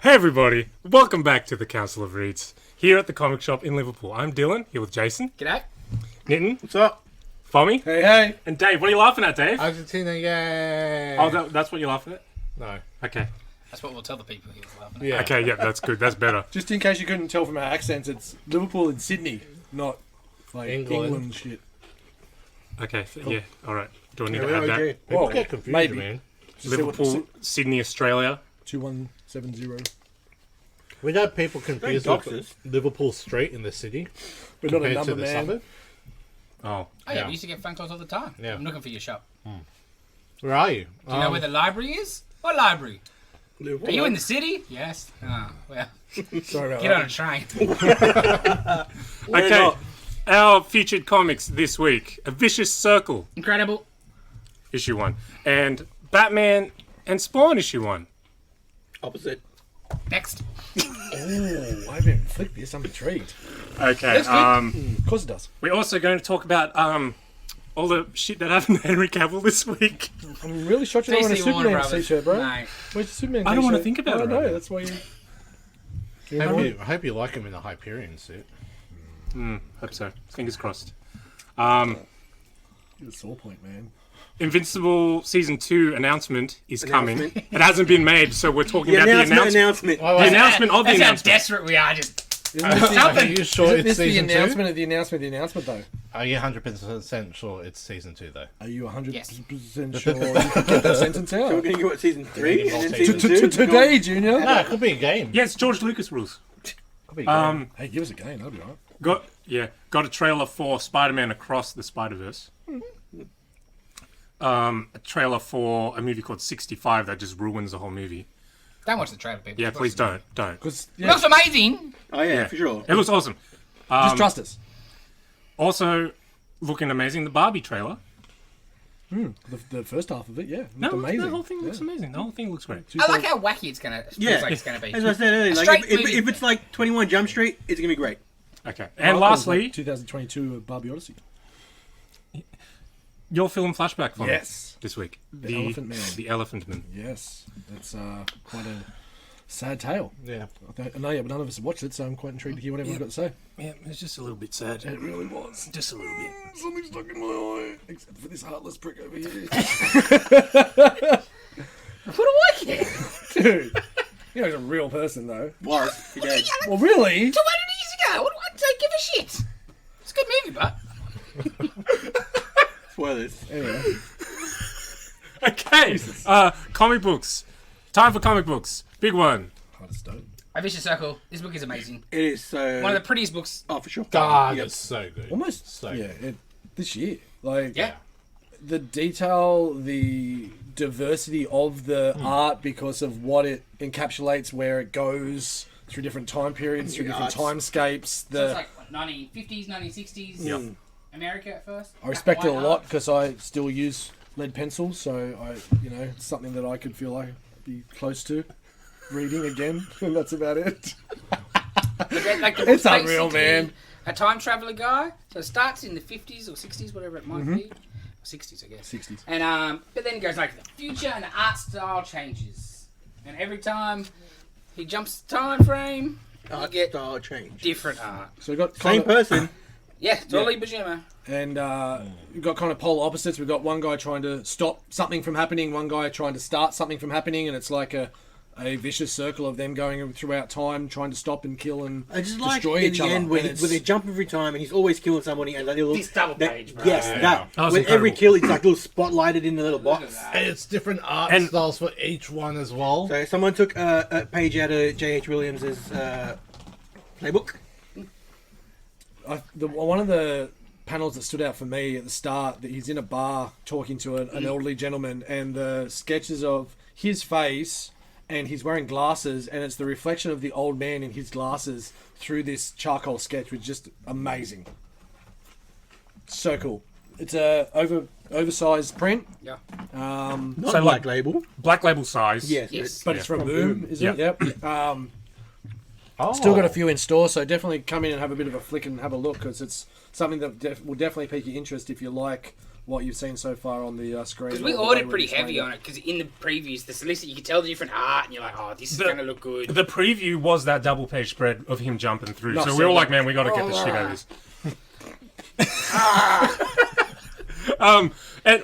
Hey everybody, welcome back to the Council of Reeds, here at the comic shop in Liverpool. I'm Dylan, here with Jason. G'day. Nitin. What's up? Fommy. Hey, hey. And Dave. What are you laughing at, Dave? Argentina, yay! Oh, that's what you're laughing at? No. Okay. That's what we'll tell the people he was laughing at. Yeah. Okay, yeah, that's good. That's better. Just in case you couldn't tell from our accents, it's Liverpool and Sydney, not like England. England shit. Okay, yeah, alright. Do I need Yeah, to add that? okay. People Whoa, get confused, maybe. man. Liverpool, Sydney, Australia. 2170. We know people confused with boxes. Liverpool Street in the city We're not a compared to number the man. suburb. Oh. Oh yeah, Yeah. we used to get phone calls all the time. Yeah. I'm looking for your shop. Where are you? Do you know where the library is? What library? Liverpool. Are you in the city? Yes. Oh, well, Sorry about get on a train. Okay, our featured comics this week. A Vicious Circle, Incredible. issue 1. And Batman and Spawn, issue 1. Opposite. Next. Oh, I haven't flicked this. I'm intrigued. Okay, Of course it does. we're also going to talk about all the shit that happened to Henry Cavill this week. I'm really shocked you're not wearing a DC Warner Superman Brothers. t-shirt, bro. No. Where's your Superman I don't wanna t-shirt? think about it I know, right now. that's why you... I hope you like him in the Hyperion suit. Hope so. Fingers crossed. You're a sore point, man. Invincible Season 2 announcement is coming. It hasn't been made, so we're talking about the announcement. Oh, The announcement of the That's how announcement. desperate we are. Just Isn't this the, Are you sure isn't it's this the season announcement of the announcement of the announcement, though? 2? Are you 100% sure it's season 2, though? Are you 100% Yes. sure you can get that sentence out? We're going to go at season 3 and then To- season 2. Today, Junior. No, it could be a game. Yeah, it's George Lucas rules. Could be a game. Hey, give us a game. That'll be all right. Got a trailer for Spider-Man Across the Spider-Verse. A trailer for a movie called 65 that just ruins the whole movie. don't watch the trailer, people. Yeah, please don't. Because It looks amazing. Oh, yeah, for sure. It looks awesome. just trust us. Also, looking amazing, the Barbie trailer. The first half of it, yeah, No, looked amazing. the whole thing looks amazing. The whole thing looks great. I like how wacky it's gonna. Yeah. Feels like it's gonna be. As I said earlier, like, straight if movie. it's like 21 Jump Street, it's going to be great. Okay. And lastly, 2022 Barbie Odyssey. your film Flashback for Yes. this week. The Elephant Man. The Elephant Man. Yes, that's quite a sad tale. Yeah. I know, yeah, but none of us have watched it, so I'm quite intrigued to hear what everyone's got to say. Yeah, it's just a little bit sad. It really was. Just a little bit. Something stuck in my eye, except for this heartless prick over here. What do I care? Dude, you know he's a real person, though. Was. He did. Well, really? 200 years ago. What do I don't give a shit? It's a good movie, but Spoilers. Anyway, Okay. Comic books. Time for comic books. Big one. hardest stone. A Vicious Circle. This book is amazing. It is so... One of the prettiest books. Oh, for sure. God, Yep. it's so good. Almost, So yeah, good. this year. Like, Yeah. the detail, the diversity of the art because of what it encapsulates, where it goes through different time periods, through different timescapes. So it's The like what, 1950s, 1960s. Yep. America at first. I respect it a White lot art. because I still use lead pencils, so it's something that I could feel like I'd be close to reading again, and that's about it. But then, like, the It's book's unreal, basically man. A time traveler guy. So it starts in the 50s or 60s, whatever it might be. 60s, I guess. 60s. And but then it goes like the future, and the art style changes. And every time he jumps the time frame, you get Style change. different art. So we got Same person. Yeah, totally Bajima. and we've got kind of polar opposites. We've got one guy trying to stop something from happening, one guy trying to start something from happening, and it's like a vicious circle of them going throughout time, trying to stop and kill and I just like destroy in each the other. end when And they jump every time and he's always killing somebody and that little... This double that- page, bro. Yes, Yeah. that. That was With every incredible. kill, it's like little spotlighted in the little Look at box. that. And it's different art And- styles for each one as well. So someone took a page out of J.H. Williams' playbook. one of the panels that stood out for me at the start, that he's in a bar talking to an elderly gentleman, and the sketches of his face, and he's wearing glasses, and it's the reflection of the old man in his glasses through this charcoal sketch, which is just amazing. So cool. It's a oversized print. Yeah. Not So, Black like- Label. Black label size. Yes. Yes. But it's from Boom, isn't it? Yeah. Yep. Oh. Still got a few in store, so definitely come in and have a bit of a flick and have a look, because it's something that will definitely pique your interest if you like what you've seen so far on the screen. Because we ordered pretty heavy on it, because in the previews, the solicit, you could tell the different art, and you're like, oh, this is going to look good. The preview was that double page spread of him jumping through. Not So we were like, man, we got to get the shit out of this. And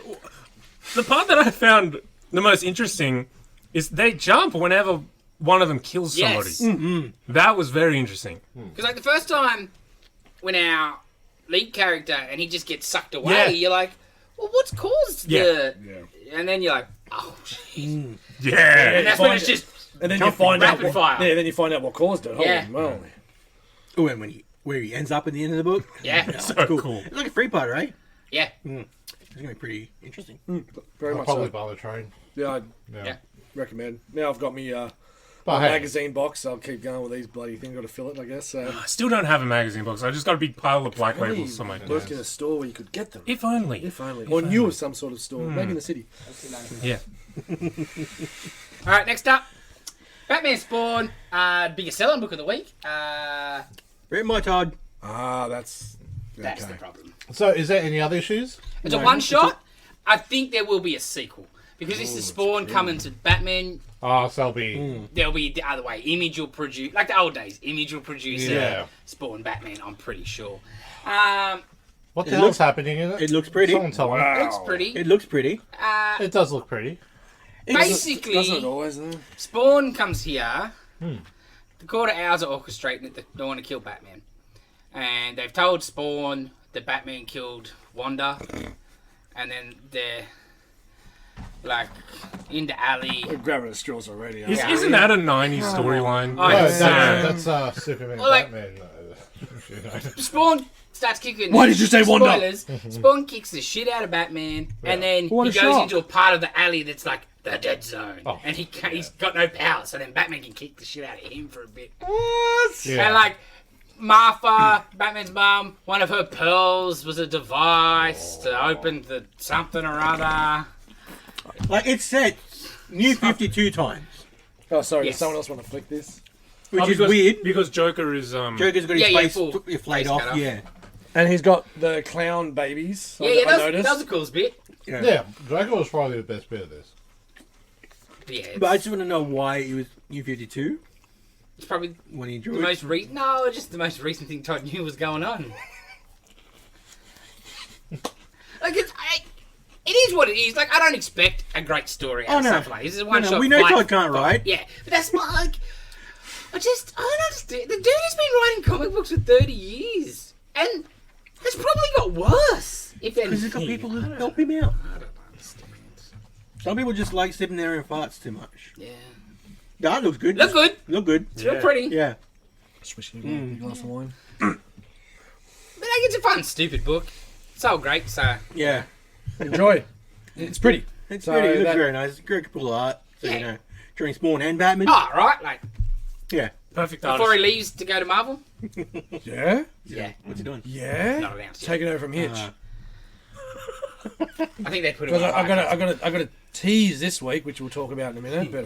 the part that I found the most interesting is they jump whenever one of them kills somebody. Yes. That was very interesting. Because like the first time when our lead character and he just gets sucked away, you're like, well, what's caused the... Yeah. And then you're like, oh, shit. Yeah. And that's when it's just... And then you find out rapid fire. Yeah, then you find out what caused it. Yeah. Holy moly. Oh, and where he ends up at the end of the book. Yeah. So cool. It's like a free-part, right? Yeah. It's going to be pretty interesting. Very I'll much probably so. buy the train. Yeah, I'd Yeah. recommend. Now I've got me But hey, magazine box. I'll keep going with these bloody things. Got to fill it, I guess. I still don't have a magazine box. I just got a big pile of black labels on my Worked desk. in a store where you could get them. If only. If only. Or knew of some sort of store. Maybe in the city. Yeah. All right, next up. Batman Spawn, biggest selling book of the week. Written by Todd. That's That's the okay. problem. so is there any other issues? It's a one-shot. I think there will be a sequel. Because this is Spawn coming to Batman. Oh, so it'll be... There'll be the other way. Image will produce, like the old days. Image will produce Yeah. Spawn Batman. I'm pretty sure. What the hell's happening in it? It looks pretty. Someone tell me. It looks pretty. It looks pretty. It does look pretty. Basically, Doesn't it always, though? Spawn comes here. The Court of Owls are orchestrating it. They want to kill Batman, and they've told Spawn that Batman killed Wanda, and then they're like in the alley. We're grabbing at straws already. Isn't that a 90s storyline? Oh, No, yeah. that's Superman Well, like- Batman. Spawn starts kicking. Why did you say Wanda? Spoilers. Spawn kicks the shit out of Batman, and then What he a goes shock. into a part of the alley that's like the dead zone, Oh. and he's got no power. So then Batman can kick the shit out of him for a bit. Yeah. And like Martha, Batman's mum, one of her pearls was a device to open the something or other. Like, it's set New 52 times. Oh, sorry. Yes. Does someone else want to flick this? Which is because, weird. Because Joker is... Joker's got his Yeah, face full flayed face off. cut off. Yeah. And he's got the clown babies. Yeah, I that noticed. was the coolest bit. Yeah, Draco was probably the best bit of this. Yeah, But I just want to know why it was New 52 it's probably when he the drew it. most just the most recent thing Todd knew was going on. Like it is what it is. Like I don't expect a great story out of stuff like this. This is one shot. We know fight. Todd can't write. Yeah, but that's not like I don't understand. The dude has been writing comic books for 30 years, and it's probably got worse. If Because anything, he's got people who help him out. I don't understand. Some people just like sitting there and farts too much. Yeah, That looks good. look good. Look good. It's real pretty. Yeah. Swishing a glass of wine. But like, it's a fun, stupid book. It's all great. So Yeah. Enjoy. It's pretty. It's So pretty. It looks that- very nice. Great cool art. So, Yeah. you know, during Spawn and Batman. oh right, like Yeah. Perfect before artist. he leaves to go to Marvel. Yeah? Yeah, What's he doing? Yeah? not announced yet. Taking over from Hitch. I think they put him. Because on I got to tease this week, which we'll talk about in a minute. But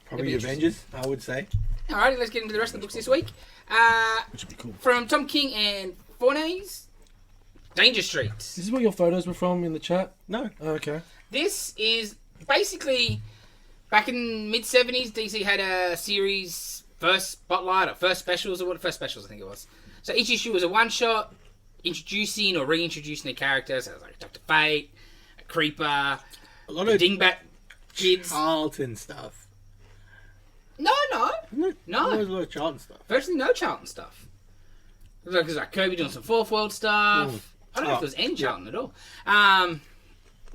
Probably Avengers, I would say. Alrighty, let's get into the rest of the books this week. which would be cool. From Tom King and Fornes, Danger Streets. This is what your photos were from in the chat. No. Oh, okay. This is basically back in mid 70s. DC had a series, first spotlight or first specials, or what? First specials, I think it was. So each issue was a one shot, introducing or reintroducing the characters. So it was like Dr. Fate, a Creeper, A lot the of Dingbat kids. Charlton stuff. No. There's a lot of Charlton stuff. Virtually no Charlton stuff. It was like Kirby doing some Fourth World stuff. I don't know if there was any Charlton at all.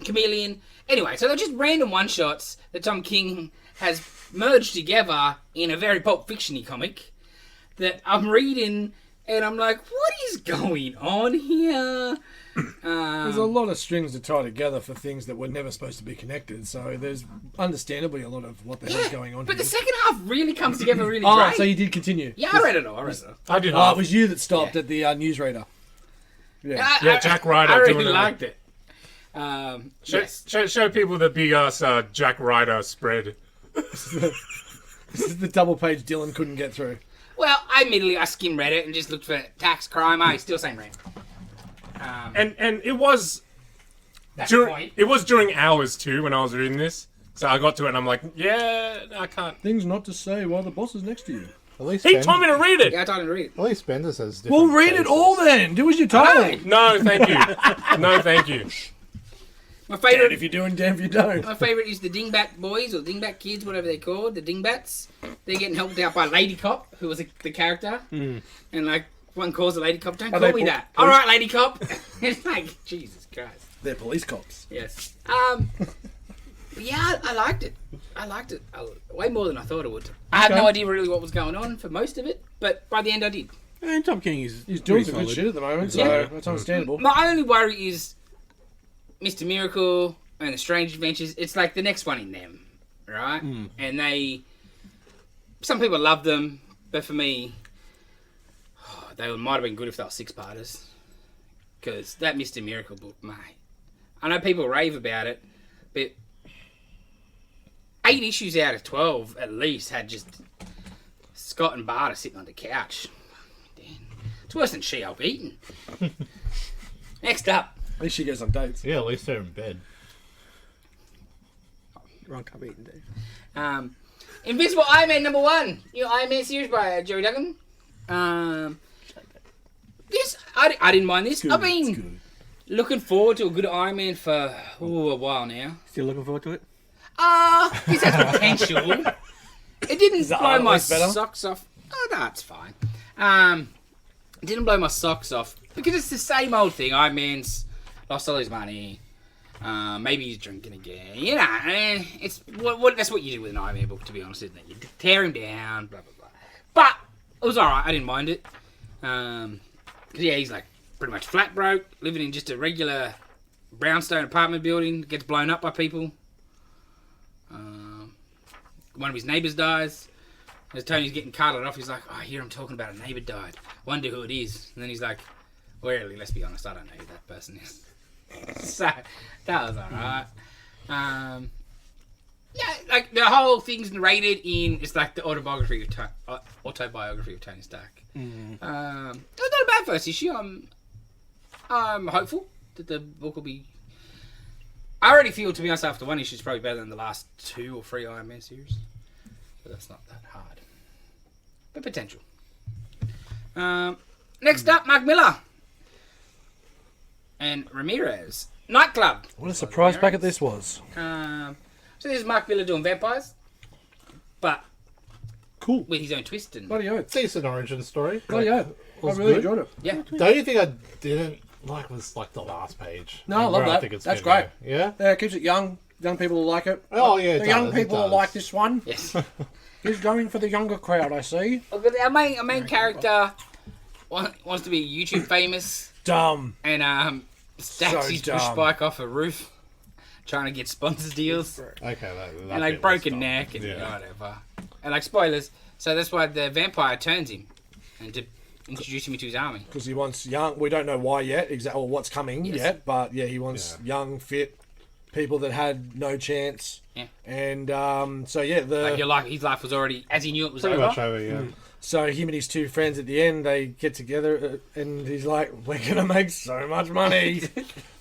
Chameleon. Anyway, so they're just random one-shots that Tom King has merged together in a very Pulp Fiction-y comic that I'm reading and I'm like, what is going on here? There's a lot of strings to tie together for things that were never supposed to be connected. So there's understandably a lot of what the hell's going on But the here. second half really comes together really Oh, great. so you did continue. Yeah, I read it all. I did Oh, not. it was you that stopped at the newsreader. Yeah. Yeah, Jack Ryder I really doing it. liked it. Yes. Show people the big ass Jack Ryder spread. This is the double page Dylan couldn't get through. Well, I skim read it and just looked for tax crime. Still same rant. And it was That's the point. It was during hours too when I was reading this. So I got to it and I'm like, yeah, I can't. Things not to say while the boss is next to you. At least He told me to read it. Yeah, I told him to read it. At least Bender says different Well, read it faces. all then. Do as you're told. No, thank you. No, thank you. My Damn favourite if you do and damn if you don't. My favourite is the Dingbat boys, or Dingbat kids, whatever they're called, the Dingbats. They're getting helped out by Lady Cop, who was the character. And, like, one calls the Lady Cop, don't Are call they me that. All right, Lady Cop. It's like, Jesus Christ. They're police cops. Yes. But yeah, I liked it. Way more than I thought it would. I had no idea really what was going on for most of it, but by the end I did. And Tom King is He's doing some pretty good solid. shit at the moment, so Yeah. that's understandable. My only worry is Mr. Miracle and the Strange Adventures. It's like the next one in them, right? And some people love them, but for me, they might have been good if they were 6-parters. Because that Mr. Miracle book, mate. I know people rave about it, but 8 issues out of 12 at least had just Scott and Barter sitting on the couch. Damn. It's worse than She-Hulk eating. Next up. At least she goes on dates. Yeah, at least they're in bed. Wrong cup eating, Dave. Invincible Iron Man #1. New Iron Man series by Jerry Duggan. This I didn't mind this. I've been looking forward to a good Iron Man for a while now. Still looking forward to it? This has potential. It didn't the blow art my look better? socks off. Oh, no, it's fine. It didn't blow my socks off because it's the same old thing. Iron Man's lost all his money. Maybe he's drinking again. You know, it's that's what you do with an Iron Man book, to be honest, isn't it? You tear him down, blah, blah, blah. But it was alright. I didn't mind it. Yeah, he's like pretty much flat broke, living in just a regular brownstone apartment building, gets blown up by people. One of his neighbours dies. As Tony's getting carted off, he's like, I hear him talking about a neighbour died. Wonder who it is. And then he's like, well, really, let's be honest, I don't know who that person is. So, that was alright. Yeah, like, the whole thing's narrated in, it's like the autobiography of Tony Stark. It was not a bad first issue. I'm hopeful that the book will be... I already feel, to be honest, after one issue, it's probably better than the last 2 or 3 Iron Man series. But that's not that hard. But potential. Next up, Mark Miller. And Ramirez. Nightclub. What a surprise packet this was. So this is Mark Miller doing vampires. But Cool. with his own twist. And Bloody oath. Decent origin story. Bloody oath. I was really good. enjoyed it. yeah. The only thing I didn't like was like the last page. No, I love Where that. think it's That's gonna great. go. Yeah? Yeah, it keeps it young. Young people will like it. Oh, yeah, it The young does, it people will does. like this one. Yes. He's going for the younger crowd, I see. But our main character wants to be YouTube famous. Dumb. And stacks So his push dumb. bike off a roof. Trying to get sponsors deals. Okay, that And like bit was broken dumb. neck and Yeah. whatever. And like spoilers. So that's why the vampire turns him. And to introduce him into his army. Because he wants young. We don't know why yet, exactly, or what's coming Yes. yet. But yeah, he wants young, fit people that had no chance. Yeah. And so yeah, His life was already, as he knew it was Pretty over. much over, yeah. so him and his 2 friends at the end, they get together, and he's like, "We're gonna make so much money."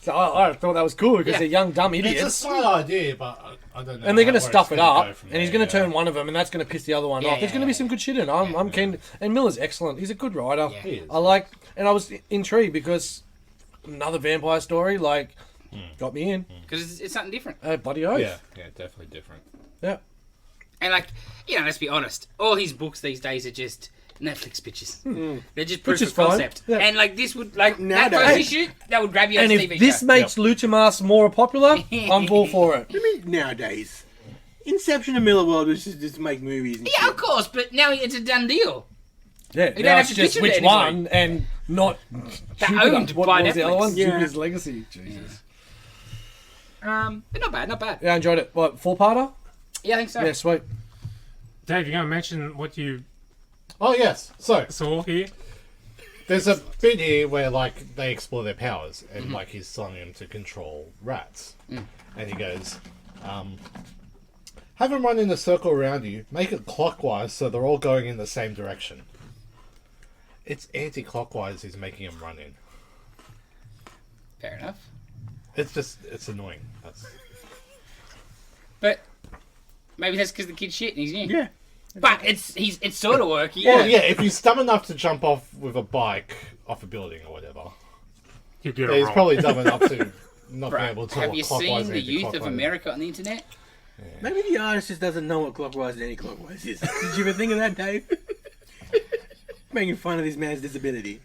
So I thought that was cool because Yeah. they're young, dumb It's a idiots. smart idea, but I don't know. And they're going to where stuff it's it gonna up, go from and he's there, going to yeah. turn one of them, and that's going to piss the other one Yeah, off. There's yeah, going to be yeah. some good shit in it. I'm keen. And Miller's excellent. He's a good writer. Yeah. He is. I I was intrigued because another vampire story, got me in. Because it's something different. Bloody oath. Yeah, definitely different. Yeah. And like, let's be honest. All his books these days are just Netflix pitches. They're just proof Which is of fine. concept. Yeah. And like this would, like, that Nowadays- first issue, that would grab you as And a if TV this show. makes Lucha Mask more popular, I'm all for it. What do you mean nowadays? Inception and Miller World was just make movies. And Yeah, of course, but now it's a done deal. Yeah, don't now have it's to just pitch it which to anybody. one and not They're Jupiter. owned What by was the other Netflix. one? Yeah. Jupiter's Legacy. Jesus. But not bad, not bad. Yeah, I enjoyed it. What, 4-parter? Yeah, I think so. Yeah, sweet. Dave, you're going to mention what you Oh, yes. So, saw here? there's a bit here where, like, they explore their powers, and, like, he's telling them to control rats. And he goes, have them run in a circle around you, make it clockwise so they're all going in the same direction. It's anti-clockwise he's making them run in. Fair enough. It's annoying. But maybe that's because the kid's shit and he's new. Yeah. But it's sort of working. Well, yeah, if he's dumb enough to jump off with a bike off a building or whatever, You get yeah, it he's wrong. probably dumb enough to not be Bro, able to have walk you clockwise seen and the youth of anti-clockwise. America on the internet? Maybe the artist just doesn't know what clockwise and anti-clockwise is. Did you ever think of that, Dave? Making fun of this man's disability.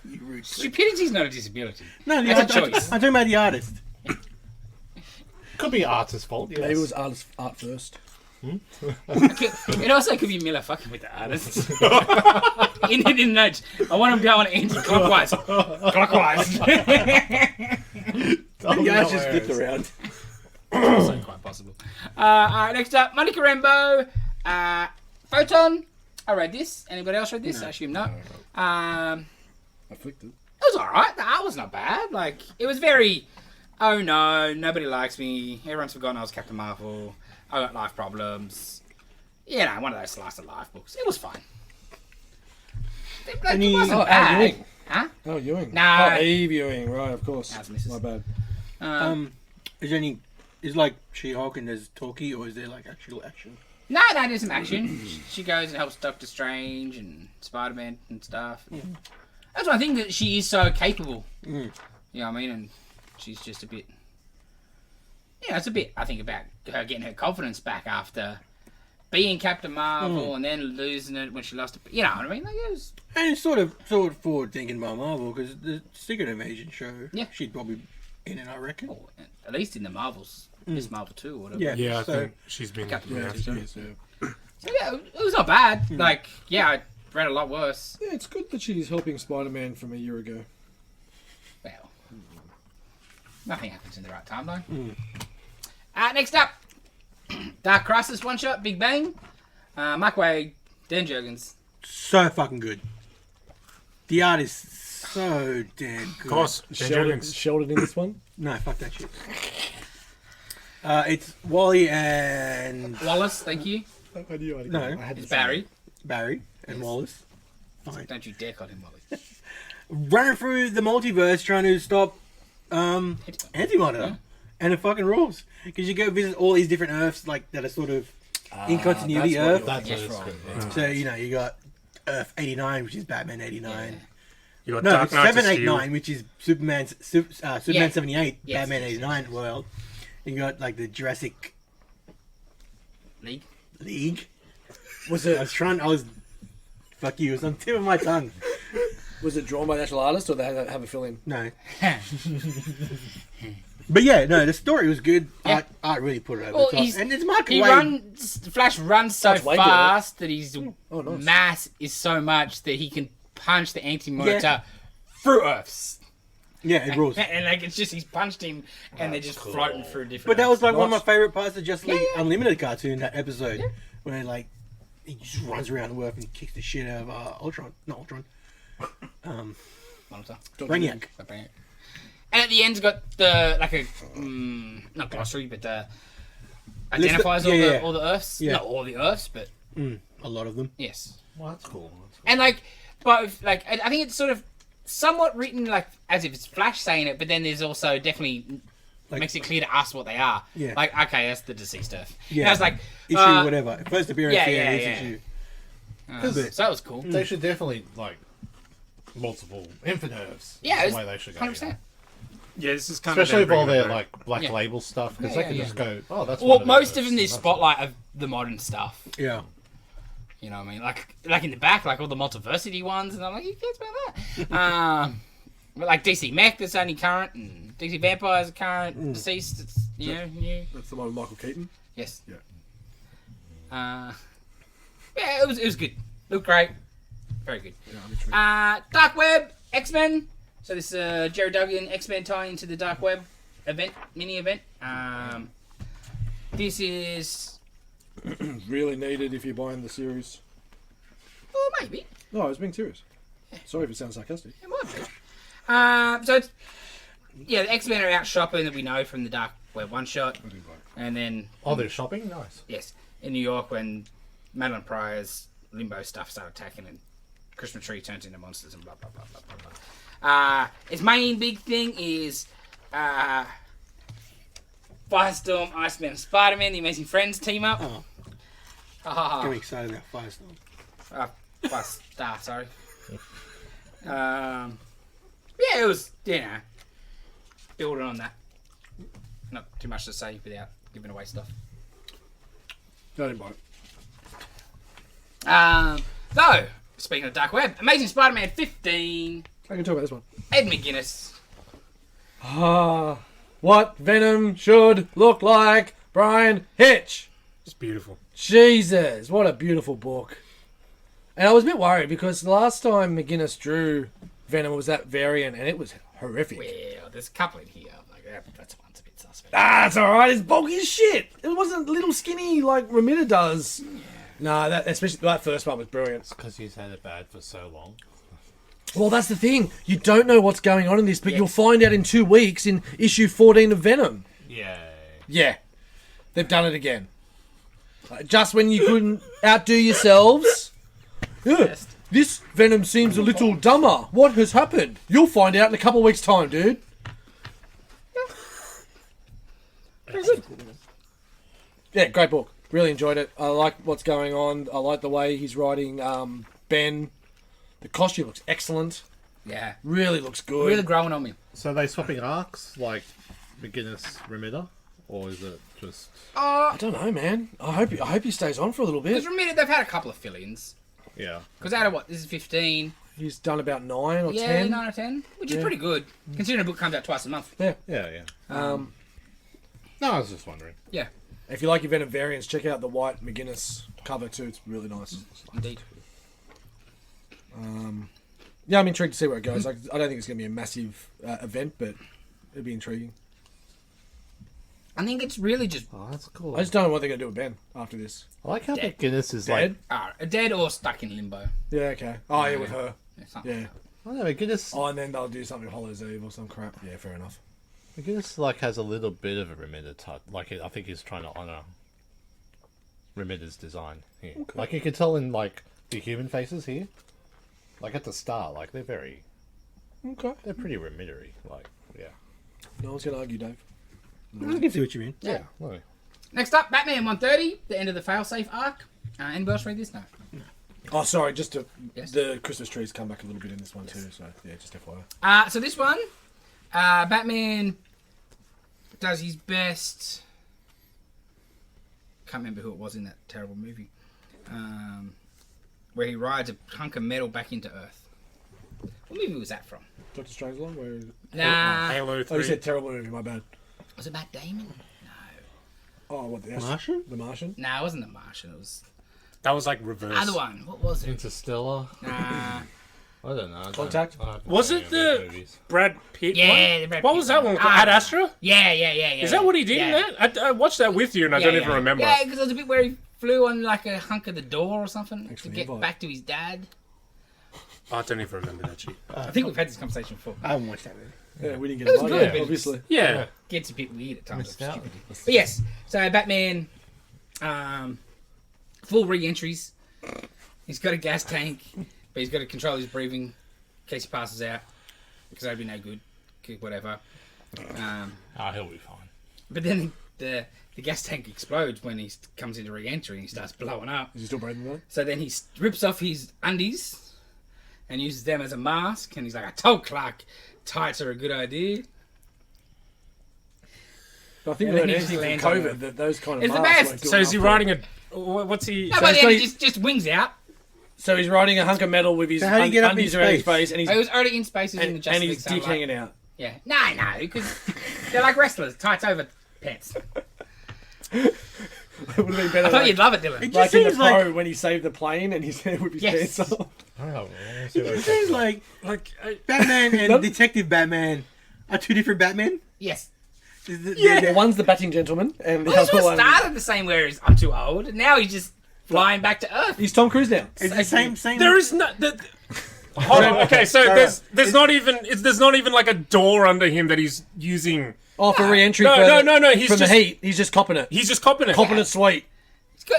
You rude. Stupidity's not a disability. No, That's a choice. I'm talking about the artist. Could be artist's fault. Yes. Maybe it was art first. It also could be Miller fucking with the artists. in the notes, I want him going anti-clockwise. Clockwise. The artist just flipped around. Also quite possible. Next up, Monica Rambeau. Photon. I read this. Anybody else read this? I assume not. Afflicted. It was alright. The art was not bad. Like, it was very, oh no, nobody likes me. Everyone's forgotten I was Captain Marvel. I got life problems. You know, one of those slice of life books. It was fine. Like, it wasn't bad. Ewing. Huh? Oh, Ewing. No. Oh, Eve Ewing, right, of course. That's Mrs. My bad. Is there any... Is like She-Hulk and there's talkie, or is there like actual action? No, there's some action. She goes and helps Doctor Strange and Spider-Man and stuff. That's why I think that she is so capable. You know what I mean? And she's just a bit... Yeah, it's a bit, I think, about her getting her confidence back after being Captain Marvel and then losing it when she lost it. You know what I mean? Like, it was... And it's sort of forward thinking by Marvel, because the Secret Invasion show, she'd probably in it, I reckon. Oh, at least in the Marvels. Miss Marvel 2 or whatever. Yeah. Yeah, I So- think she's been. Captain Yeah, America. Yeah. So yeah, it was not bad. Like, yeah, I read a lot worse. Yeah, it's good that she's helping Spider-Man from a year ago. Well, nothing happens in the right timeline. Next up, Dark Crisis one shot, Big Bang. Mark Waid, Dan Jurgens. So fucking good. The art is so damn good. Of course, Sheldon in this one? No, fuck that shit. It's Wally and Wallace, thank you. I knew I No. I had It's to say Barry. Barry and Wallace. Fine. Don't you dare call him Wally. Running through the multiverse trying to stop Anti-Monitor. And it fucking rules. Because you go visit all these different Earths like that are sort of in continuity that's Earth. what That's Yes, what it's right. good. Yeah. So, you know, you got Earth 89, which is Batman 89. You got No, Dark it's Knight of Steel. 789, which is Superman Yeah. 78, Yes, Batman yes, 89 world. You got like the Jurassic League. League. Was I was fuck you, it was on the tip of my tongue. Was it drawn by an actual artist, or they had to have a fill-in? No. But yeah, no, the story was good. Yeah. Art really put it over Well, the top. And it's Mark He Waid. runs. Flash runs so That's Waid doing it. fast that his Oh, nice. mass is so much that he can punch the Anti-Monitor through Earths. Yeah, it rules. And like it's just he's punched him, and they're just floating through different. But that was like one of Nice. my favorite parts of Justice League yeah. Unlimited cartoon, that episode. Where like, he just runs around the Earth and kicks the shit out of Ultron. Not Ultron. Monitor. Brainiac. And at the end's got the like a not glossary, but identifies all the Earths. Yeah. Not all the Earths, but A lot of them. yes. Well, that's cool. And like both, like I think it's sort of somewhat written like as if it's Flash saying it, but then there's also definitely Like- makes it clear to us what they are. Yeah. Like okay, that's the deceased Earth. Yeah. And I was like Issue whatever. First appearance, yeah, yeah, yeah, this yeah. issue. So that was cool. They should definitely like multiple infinite Earths. Yeah, That's it's the way they should go. 100%. Yeah, this is kind Especially of with all them bringing their it back. like black Yeah. label stuff, because Yeah, they can yeah, just go, oh, that's. Well, one of most those of them is Earths, spotlight of the modern stuff. Yeah. You know what I mean? Like in the back, like all the multiversity ones, and I'm like, who cares about that? But like DC Mech, that's only current, and DC Vampires are current, deceased. It's new. That's the one with Michael Keaton. Yes. Yeah. Yeah, it was good. Looked great. Very good. Yeah, I'm intrigued. Dark Web, X-Men. So this Jerry Duggan X-Men tie into the Dark Web event, mini event. This is Really needed if you're buying the series. well, maybe No, I was being serious. Sorry if it sounds sarcastic. it might be. So it's, yeah, the X-Men are out shopping that we know from the Dark Web one shot, and then Oh, they're shopping? Nice. yes, in New York when Madeline Pryor's Limbo stuff start attacking and Christmas tree turns into monsters and blah blah blah blah blah blah. Its main big thing is Firestorm, Iceman, and Spider-Man, the Amazing Friends team up. Oh, I'm excited about Firestorm. Firestar, sorry. Yeah, it was, building on that. Not too much to say without giving away stuff. I didn't buy it. So, speaking of Dark Web, Amazing Spider-Man 15, I can talk about this one. Ed McGuinness. What Venom should look like, Brian Hitch. It's beautiful. Jesus, what a beautiful book. And I was a bit worried because the last time McGuinness drew Venom was that variant and it was horrific. Well, there's a couple in here. Like, that's one's a bit suspect. It's alright, it's bulky as shit. It wasn't little skinny like Ramita does. Yeah. No, especially that first one was brilliant. Because he's had it bad for so long. Well, that's the thing. You don't know what's going on in this, but you'll find out in 2 weeks in issue 14 of Venom. Yeah. They've done it again. Just when you couldn't outdo yourselves. Yeah. This Venom seems a little dumber. What has happened? You'll find out in a couple of weeks' time, dude. Yeah, great book. Really enjoyed it. I like what's going on. I like the way he's writing Ben. The costume looks excellent. Yeah. Really looks good. Really growing on me. So are they swapping arcs, like McGuinness Remita? Or is it just... I don't know, man. I hope he stays on for a little bit. Because remember, they've had a couple of fill-ins. Yeah. Because out of what? This is 15. He's done about 9 or 10. Yeah, 9 or 10. Which is pretty good. Considering a book comes out twice a month. Yeah. No, I was just wondering. Yeah. If you like your Venom variants, check out the white McGuinness cover too. It's really nice. Indeed. Yeah, I'm intrigued to see where it goes. I don't think it's going to be a massive event, but it'd be intriguing. I think it's really just... Oh, that's cool. I just don't know what they're going to do with Ben after this. I like how Dead. McGuinness is Dead? dead or stuck in limbo. Yeah, okay. Oh, yeah, with her. Something. Yeah. like... I don't know, McGuinness... Oh, and then they'll do something with Hollow's Eve or some crap. Yeah, fair enough. McGuinness, like, has a little bit of a Remita touch. Like, I think he's trying to honour Remita's design here. Okay. Like, you can tell in, like, the human faces here. Like, at the start, like, they're very... Okay. They're pretty Remita-y. Like, yeah. No one's going to argue, Dave. I can see what you mean. Yeah. Well, Next up, Batman 130, the end of the failsafe arc. Anybody else read this? No. Oh, sorry, just Yes. the Christmas trees come back a little bit in this one too, so yeah, just FYI. So this one, Batman does his best. Can't remember who it was in that terrible movie, where he rides a hunk of metal back into Earth. What movie was that from? Dr. Strangelove? Where... Nah. Halo 3. Oh, you said terrible movie, my bad. Was it Matt Damon? Oh, what, the Martian? The Martian? No, it wasn't The Martian. It was That was like reverse. the other one. What was it? Interstellar? Nah. I don't know. Contact? Was it the Brad Pitt Yeah, one? the Brad What Pitt was that one. one called? Ad Astra? Yeah. Is that what he did in that? I watched that with you and I don't even remember. Yeah, because it was a bit where he flew on like a hunk of the door or something Thanks to for the get invite. back to his dad. I don't even remember that shit. I think we've had this conversation before. I haven't watched that movie. Yeah, we didn't get It was it. good, Yeah, but obviously. Yeah. Gets a bit weird at times. Missed out. Stupid. But yes, so Batman, full re-entries. He's got a gas tank, but he's got to control his breathing in case he passes out, because that'd be no good. Whatever. He'll be fine. But then the gas tank explodes when he comes into re-entry and he starts blowing up. Is he still breathing though? So then he rips off his undies and uses them as a mask. And he's like, I told Clark tights are a good idea. I think Yeah, we then learned he anything from lands on COVID it. that those kind of It's the masks best. weren't So doing is he enough. riding a... What's he... No, So but he's then got he just wings out. So he's riding a hunk of metal with his So how do you get up in undies around his space? face and He was already in space in the and Justice League his dick satellite. hanging out. Yeah. No, because they're like wrestlers. Tights over pants. It would have been better I thought like, you'd love it, Dylan. It like just in the seems like Pro when he saved the plane and he's there with his Yes. pants off. Oh, it seems like Like... Batman and Nope. Detective Batman are two different Batmen. Yes. Yeah, one's the batting gentleman and the Well, this other one one... started the same where I'm too old. And now he's just flying back to Earth. He's Tom Cruise now. It's the same. There is not... Hold on. Okay, so Sorry. there's not even like a door under him that he's using. Oh, for re-entry No, for no, he's from just- the heat. He's just copping it. He's just copping it. Copping it sweet.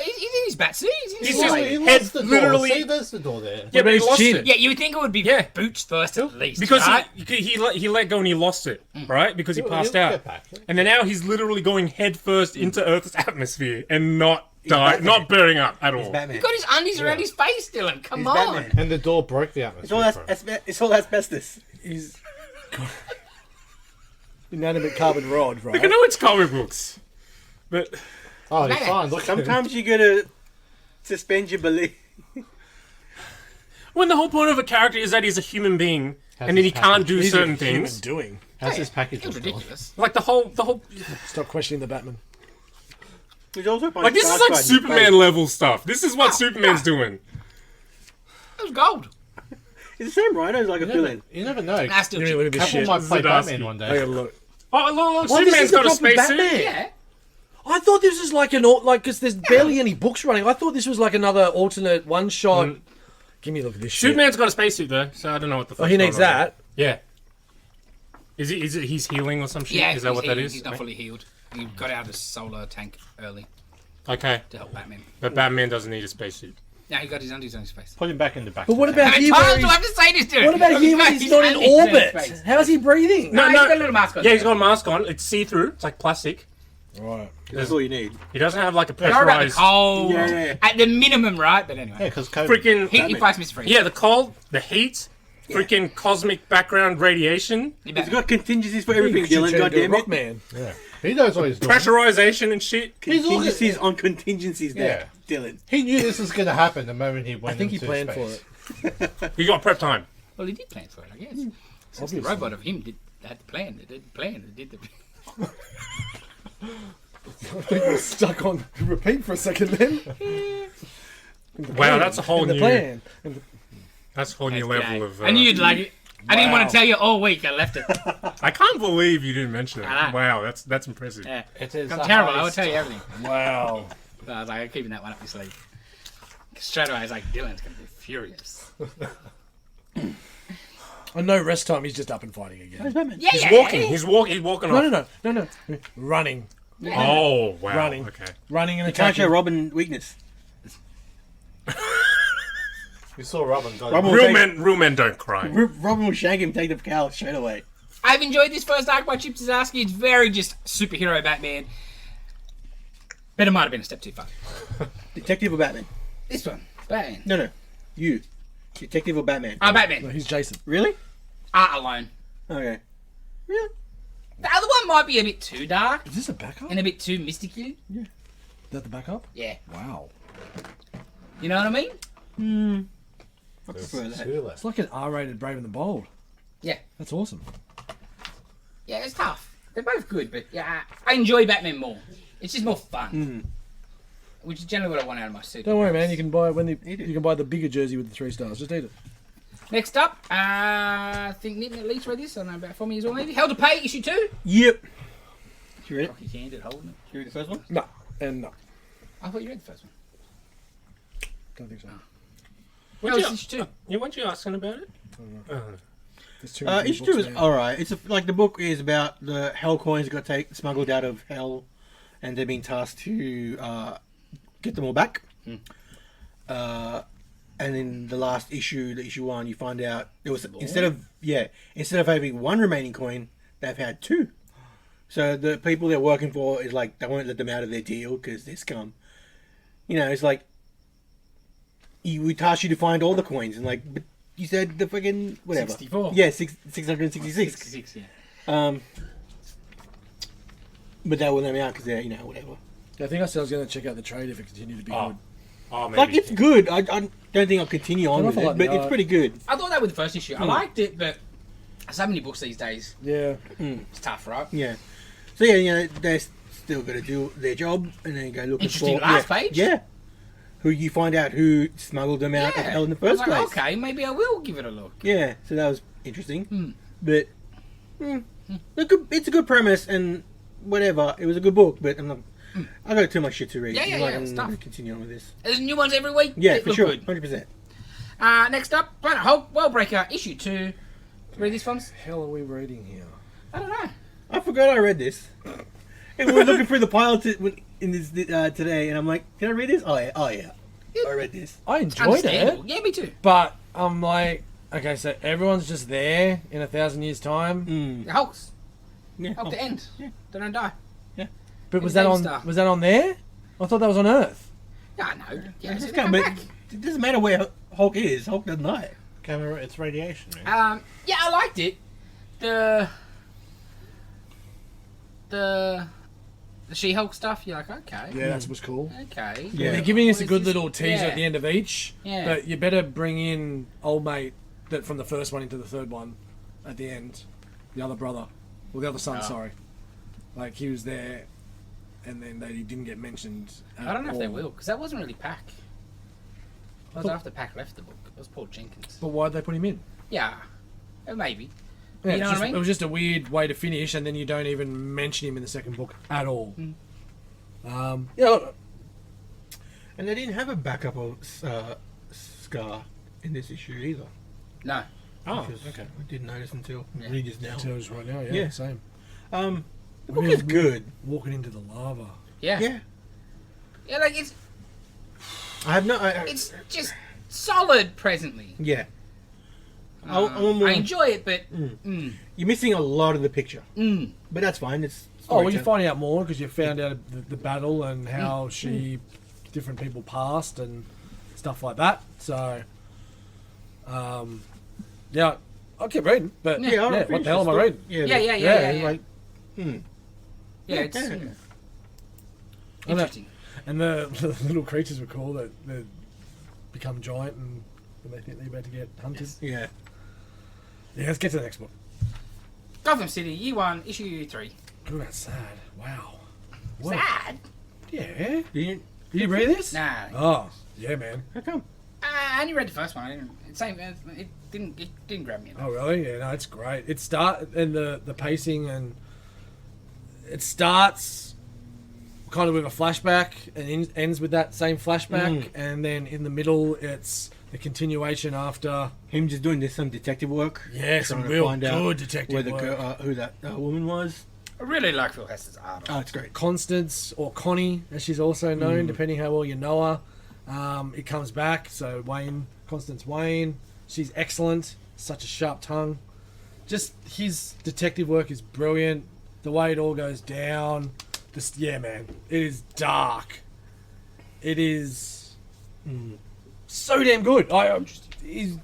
He's in his bat suit. He's in his He's suit. just- He head lost the door. literally- See, there's the door there. Yeah, but he his lost chin? it. Yeah, you would think it would be Yeah. boots first at least. Because right? he let go and he lost it, right? Because he passed He'll out. get back. And then now he's literally going head first into Earth's atmosphere and not not burning up at all. Batman. He got his undies around his face, Dylan. Come He's on. Batman. And the door broke the It's all, atmosphere. it's all asbestos. He's inanimate carbon rod, right? Like, I know it's comic books, but Oh, he's Batman. fine. Look, Sometimes you gotta suspend your belief. when the whole point of a character is that he's a human being Has and then he his can't do He's certain a human things, doing. how's his package? It was on ridiculous. like the whole Stop questioning the Batman. He's also like this is like Superman level stuff. This is what Superman's doing. It was gold. It's the same rhino as like a villain. You never know. Nah, still You cheap. look at this Cavill shit. might play Zdarsky. Batman one I day. gotta look. Oh, look, this Superman's is the got a proper spacesuit. Batman. Yeah. I thought this was like because there's barely any books running. I thought this was like another alternate one shot. Give me a look at this shit. Superman's got a spacesuit though, so I don't know what the fuck. Oh, he needs that. Yeah. Is it he's healing or some shit? Yeah, Is that what that is? He's not fully healed. He got out of his solar tank early Okay. to help Batman. But Batman doesn't need a spacesuit. Now he got his undies on his face. Put him back in the back. But what to the about How many here? Where times do I have he's, to say this to him? what about here when he's not in undies on his orbit? face. How's he breathing? No, he's got a little mask on. Yeah, he's got a mask on. It's see-through. It's like plastic. Right. That's all you need. He doesn't have like a Sorry about the pressurized. cold. Yeah. At the minimum, right? But anyway. Yeah, because COVID. Freaking Heat, he fights Mr. Freeze. yeah, the cold, the heat, freaking cosmic background radiation, He He's got contingencies for everything, You Dylan. should turn into a Goddamn it. rock man. Yeah. He knows what he's doing. pressurization and shit. He's all Contingencies on contingencies there, Dylan. He knew this was going to happen the moment he went I think he into planned for space. it. You got prep time. Well, he did plan for it, I guess. Since the Obviously. robot of him had the plan. It did the plan. It did the. I think we're stuck on repeat for a second then. Wow, that's a whole And the new. plan. And the, That's a whole new level of. I knew you'd like it. I didn't want Wow. to tell you all week. I left it. I can't believe you didn't mention it. I know. Wow, that's impressive. Yeah. It is I'm the terrible. I will highest- tell you everything. wow. So I was like, I'm keeping that one up your sleeve. Straight away, I was like, Dylan's going to be furious. On no rest time, he's just up and fighting again. Where's Batman? Yeah, He's yeah. walking. He's walking off. No. Running. Oh wow. Running. Okay. Running and You can't show attacking. Robin weakness. We saw Robin. Robin- Real men don't cry. Robin will shank him, take the cowl straight away. I've enjoyed this first arc by Chip Zdarsky. It's very just superhero Batman. But it might have been a step too far. Detective or Batman? This one, Batman. No. You. Detective or Batman? Oh, No, Batman. he's Jason. Really? Art alone. Okay. Yeah. The other one might be a bit too dark Is this a backup? and a bit too mysticky. Is that the backup? Yeah. Wow. You know what I mean? I prefer that. It's like an R-rated Brave and the Bold. Yeah. That's awesome. Yeah, it's tough. They're both good, but yeah, I enjoy Batman more. It's just more fun. Which is generally what I want out of my suit. Don't worry, man. You can buy you can buy the bigger jersey with the 3 stars. Just eat it. Next up, I think Nick at least read this. I don't know, about 4 years old maybe. Hell to Pay, issue 2. Yep. You read it? Rocky handed holding it. You read the first one? No, and no. I thought you read the first one. Don't think so. That was issue 2. Yeah, weren't you asking about it? There's too many Issue 2 books, is man. alright. It's like the book is about the hell coins that got smuggled out of hell, and they're being tasked to get them all back. And in the last issue, the issue 1, you find out it was instead of having 1 remaining coin, they've had 2. So the people they're working for is like they won't let them out of their deal because they're scum. You know, it's like we tasked you to find all the coins, and like, but you said the fucking whatever. 64. Yeah, 666. 66, yeah. But they will let me out because they're whatever. Yeah, I think I said I was going to check out the trade if it continued to be Oh, good. oh, maybe. Like it's good. I don't think I'll continue on I with don't it, like but the it's art. pretty good. I thought that with the first issue. I liked it, but so many books these days. Yeah. It's tough, right? Yeah. So yeah, they're still got to do their job, and then go looking Interesting for last page. Yeah. Who you find out who smuggled them out of hell in the first I was like, place? okay, maybe I will give it a look. Yeah. So that was interesting, but it's a good premise and whatever. It was a good book, but I'm not. I got too much shit to read. Yeah, I'm not it's gonna tough. continue on with this. There's new ones every week. Yeah, They for look sure, good. 100%. Next up, Planet Hulk, Worldbreaker, issue 2. Read these ones? Hell are we reading here? I don't know. I forgot I read this. And we were looking through the pilots in this today, and I'm like, can I read this? Oh yeah, I read this. I enjoyed it, Understandable. Yeah, me too. but I'm like, okay, so everyone's just there in 1,000 years' time. The Hulks. Yeah. Hulk to end. Yeah. They don't die. But was In that the on? Star. Was that on there? I thought that was on Earth. Yeah, no. Yeah, It's so just they come but back. it doesn't matter where Hulk is. Hulk doesn't die. Camera, it's radiation, man. Yeah, I liked it. The She-Hulk stuff. You're like, okay, Yeah, that was cool. okay. Yeah. They're giving us What a is good this? little teaser Yeah. at the end of each. Yeah. But you better bring in old mate that from the first one into the third one at the end. The other brother. Or the other son, Oh. sorry. Like, he was there and then he didn't get mentioned. I don't know if they all. will, because that wasn't really Pack. That was But- after Pack left the book. It was Paul Jenkins. But why'd they put him in? Yeah, maybe. Yeah, You know it's what I just- mean? It was just a weird way to finish, and then you don't even mention him in the second book at all. Yeah, look, And they didn't have a backup of Scar in this issue either. No. Oh, Because okay. I didn't notice until Yeah. read this now. tells right now, Yeah. same. The We're book gonna- is good. Walking into the lava. Yeah. Yeah. Yeah, like it's I have no. it's just solid presently. Yeah. I enjoy it, but You're missing a lot of the picture, but that's fine. It's Oh, well, you storytelling. find out more because you found out the battle and how different people passed and stuff like that. So, yeah, I'll keep reading. But Yeah, yeah, I'll what finish the hell am I story. reading? Yeah. Like, yeah, it's yeah. interesting. And the little creatures were cool that they become giant and they think they're about to get hunted. Yes. yeah. Yeah, let's get to the next book. Gotham City, Year 1, Issue 3. Talk about sad. Wow. What? Sad? Yeah. Did Did you read this? Nah. Oh, yeah, man. How come? I only read the first one. I didn't. It didn't grab me enough. Oh, really? Yeah, no, it's great. It start and the pacing and it starts kind of with a flashback and ends with that same flashback, and then in the middle it's the continuation after. Him just doing some detective work. Yeah, some trying to real find out good detective where the work. girl, who that woman was. I really like Phil Hester's art. Oh, it's great. Constance, or Connie, as she's also known, depending how well you know her. It comes back, so Constance Wayne, she's excellent, such a sharp tongue. Just his detective work is brilliant. The way it all goes down, yeah, man, it is dark. It is so damn good. He's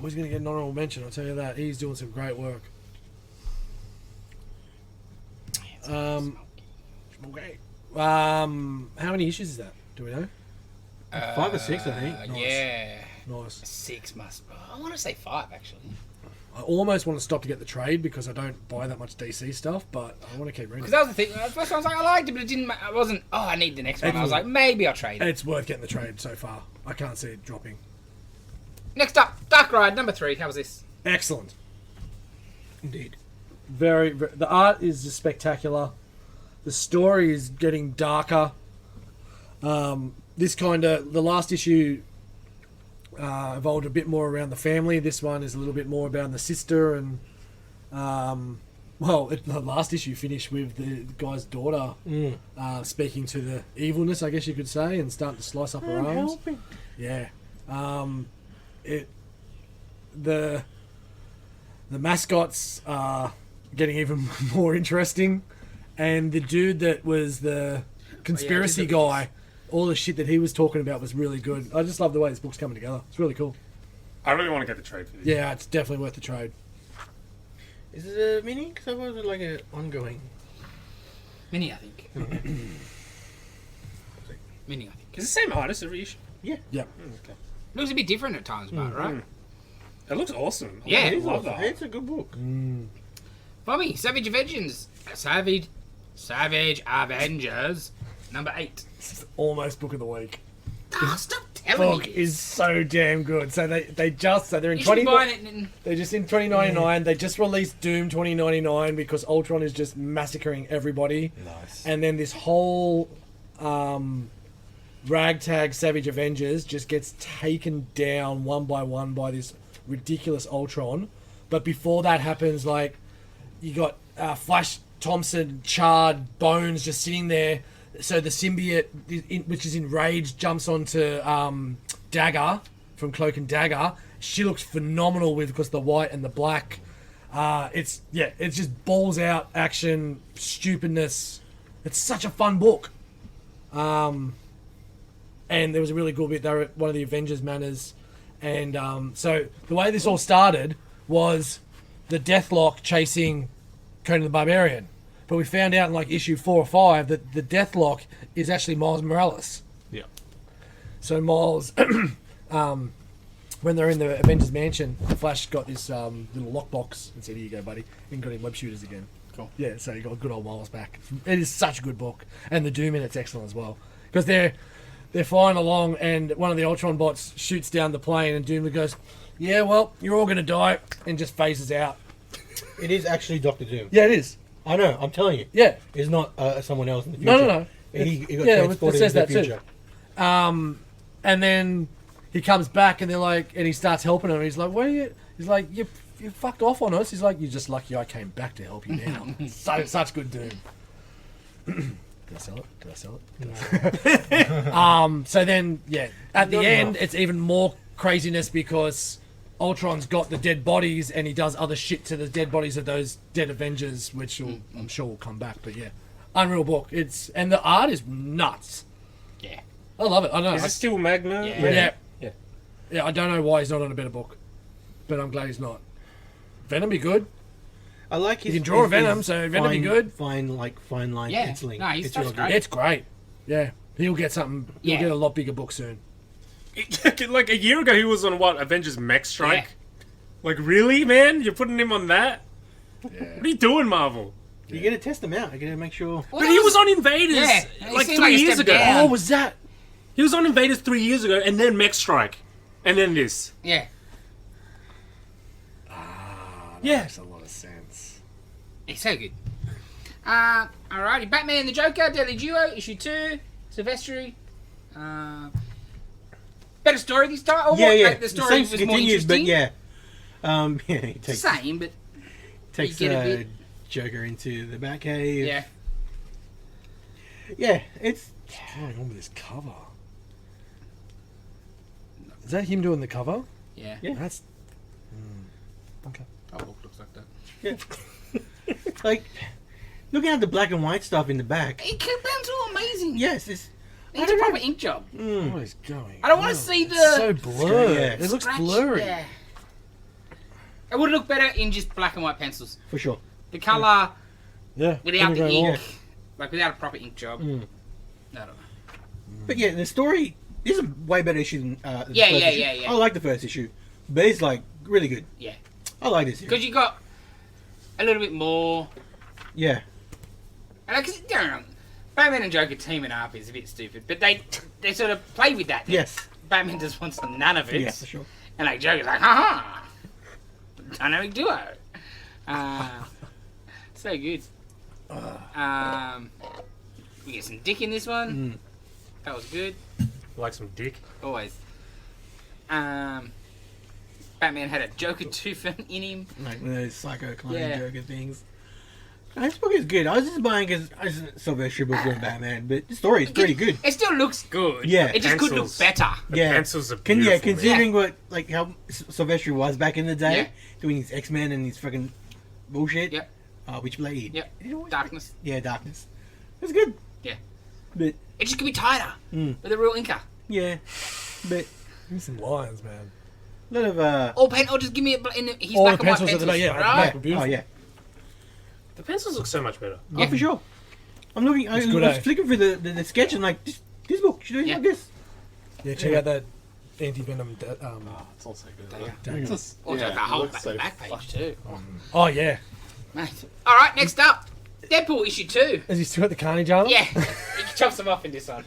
going to get an honorable mention. I'll tell you that. He's doing some great work. How many issues is that? Do we know? 5 or 6, I think. Yeah. Nice. 6 must. I want to say 5 actually. I almost want to stop to get the trade because I don't buy that much DC stuff, but I want to keep reading. Because that was the thing. The first one I was like, I liked it, but it didn't. I wasn't. Oh, I need the next one. I was like, maybe I'll trade it. It's worth getting the trade so far. I can't see it dropping. Next up, Dark Ride number 3. How was this? Excellent. Indeed. The art is just spectacular. The story is getting darker. The last issue evolved a bit more around the family. This one is a little bit more about the sister and the last issue finished with the guy's daughter speaking to the evilness, I guess you could say, and starting to slice up her arms. Yeah. The mascots are getting even more interesting, and the dude that was the conspiracy guy, all the shit that he was talking about was really good. I just love the way this book's coming together. It's really cool. I really want to get the trade for this. Yeah, it's definitely worth the trade. Is it a mini? Because I thought it was like an ongoing. Mini, I think. Mini, I think. It's the same artist every issue. Yep. Okay. Looks a bit different at times, but right? It looks awesome. Yeah. I It is love awesome. that. It's a good book. For me, Savage Avengers. Savage Avengers number 8. It's almost book of the week. Oh, stop telling Book me. is so damn good. So they're in You should be 20. buying it and They're just in 2099. They just released Doom 2099 because Ultron is just massacring everybody. Nice. And then this whole ragtag Savage Avengers just gets taken down one by one by this ridiculous Ultron. But before that happens, like, you got Flash Thompson, charred bones just sitting there. So the symbiote, which is enraged, jumps onto Dagger from Cloak and Dagger. She looks phenomenal because the white and the black. It's just balls out action, stupidness. It's such a fun book. And there was a really cool bit. They were at one of the Avengers manors, and so the way this all started was the Deathlock chasing Conan the Barbarian. But we found out in like issue 4 or 5 that the Deathlock is actually Miles Morales. Yeah. So Miles, when they're in the Avengers mansion, Flash got this little lockbox and said, "Here you go, buddy," and got him web shooters again. Cool. Yeah, so you got good old Miles back. It is such a good book, and the Doom in it's excellent as well because they're flying along, and one of the Ultron bots shoots down the plane, and Doom goes, "Yeah, well, you're all gonna die," and just phases out. It is actually Doctor Doom. Yeah, it is. I know. I'm telling you. Yeah. It's not someone else in the future. No. He got Yeah, it transported says into the that too. future. And then he comes back, and they're like, and he starts helping him. He's like, "What are you?" He's like, "You fucked off on us." He's like, "You're just lucky I came back to help you now." Such good Doom. Did I sell it? So then, yeah, at the end, it's even more craziness because Ultron's got the dead bodies, and he does other shit to the dead bodies of those dead Avengers, which I'm sure will come back. But yeah, unreal book. And the art is nuts. Yeah. I love it. I don't know. Is it still Magno? Yeah. I don't know why he's not on a better book, but I'm glad he's not. Venom be good. I like his. You can draw his- Venom, his so Venom be fine- good. Fine line Yeah. penciling. No, his It's stuff's real great. good. It's great. Yeah, he'll get something. He'll Yeah. get a lot bigger book soon. Like a year ago, he was on what? Avengers Mech Strike? Yeah. Like, really, man? You're putting him on that? What are you doing, Marvel? You got to test them out. You got to make sure. But he was on Invaders Yeah, he like seemed 3 like a years step ago. down. Oh, was that? He was on Invaders 3 years ago, and then Mech Strike. And then this. Yeah. Yeah. Makes a lot of sense. It's so good. Alrighty. Batman and the Joker, Deadly Duo, issue 2, Silvestri. Better story this time? Or Yeah. The The story same was more continues, but interesting. yeah. He It's the takes same, but takes you get a bit- Joker into the Batcave. yeah. Yeah, it's What's going on with this cover? Is that him doing the cover? Yeah. Yeah. That's okay. Oh, book looks like that. yeah. Like looking at the black and white stuff in the back. It sounds all amazing. Yes, it's It's a proper ink job. What is going? I don't want on? to see the It's so blurred. Yeah. It looks scratch. blurry. Yeah. It would look better in just black and white pencils. for sure. The colour Yeah. without couldn't the go ink, wrong. like without a proper ink job. Mm. I don't know. But yeah, the story is a way better issue than the Yeah, first yeah, issue. yeah, yeah. I like the first issue, but it's like really good. Yeah. I like this. Issue. Because you got a little bit more. Yeah, And like, 'cause, you know, Batman and Joker teaming up is a bit stupid, but they sort of play with that. yes, Batman just wants none of it. yeah, for sure. And like Joker's like, ha dynamic duo. So good. We get some dick in this one. That was good. Like some dick. Always. Batman had a Joker tooth in him. Like one of those psycho clone Yeah. Joker things. This book is good. I was just buying because I just Sylvester book with Batman, but the story is pretty good. It still looks good. Yeah. It just could look Pencils. better. The Yeah. pencils are beautiful. Considering what like how Sylvester was back in the day, Yeah. doing his X-Men and his fucking bullshit. Yep. Which Blade? Yep. Did it always- Darkness. Yeah, Darkness. It's good. Yeah. But It just could be tighter Mm. with a real inker. yeah, but Give me some lines, man. a lot of Or just give me his All black the and white pencils pencils. at the back, yeah, right? back. Beautiful. Oh yeah. The pencils look so much better. Yeah, for sure. I'm looking. I It's was good, flicking through the sketch and like this book should do Yeah. like this. Yeah, check out that anti-venom. It's also good. Dagger. Just, Also, the it whole looks so back page fucking- too. Oh yeah. Mate. All right, next up, Deadpool issue 2. Has he still got the carnage armor? Yeah, he chops them off in this one.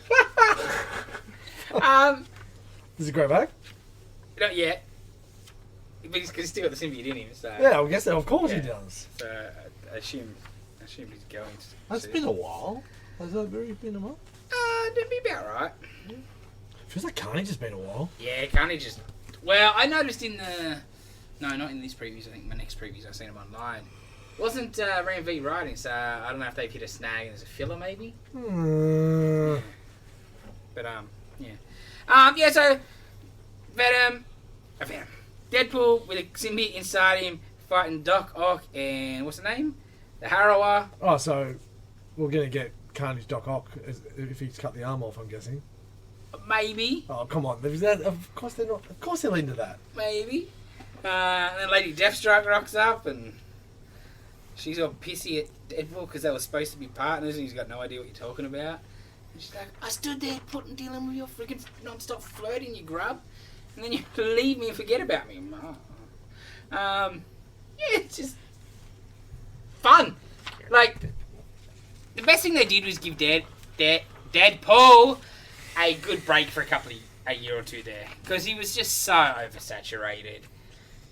Does he grow back? Not yet. But he's still got the symbiote in him, so Yeah, I guess that. Of course Yeah. he does. so I assume he's going to. It's been a while. Has that really been a while? That'd be about right. Feels like carnage has been a while. Yeah, can't he just? Well, I noticed in the. No, not in these previews. I think my next previews I've seen them online. Wasn't Rambeau writing, so I don't know if they've hit a snag as a filler, maybe. But yeah. So Venom, Deadpool with a symbiote inside him fighting Doc Ock and what's the name? The Harrower. Oh, so we're gonna get Carnage Doc Ock if he's cut the arm off. I'm guessing. Maybe. Oh, come on! Of course they're not. Of course they're into that. Maybe. And then Lady Deathstroke rocks up and she's all pissy at Deadpool because they were supposed to be partners and he's got no idea what you're talking about. And she's like, I stood there dealing with your freaking non-stop flirting, you grub. And then you leave me and forget about me. Yeah, it's just fun. Like, the best thing they did was give Deadpool a good break for a year or two there. Because he was just so oversaturated.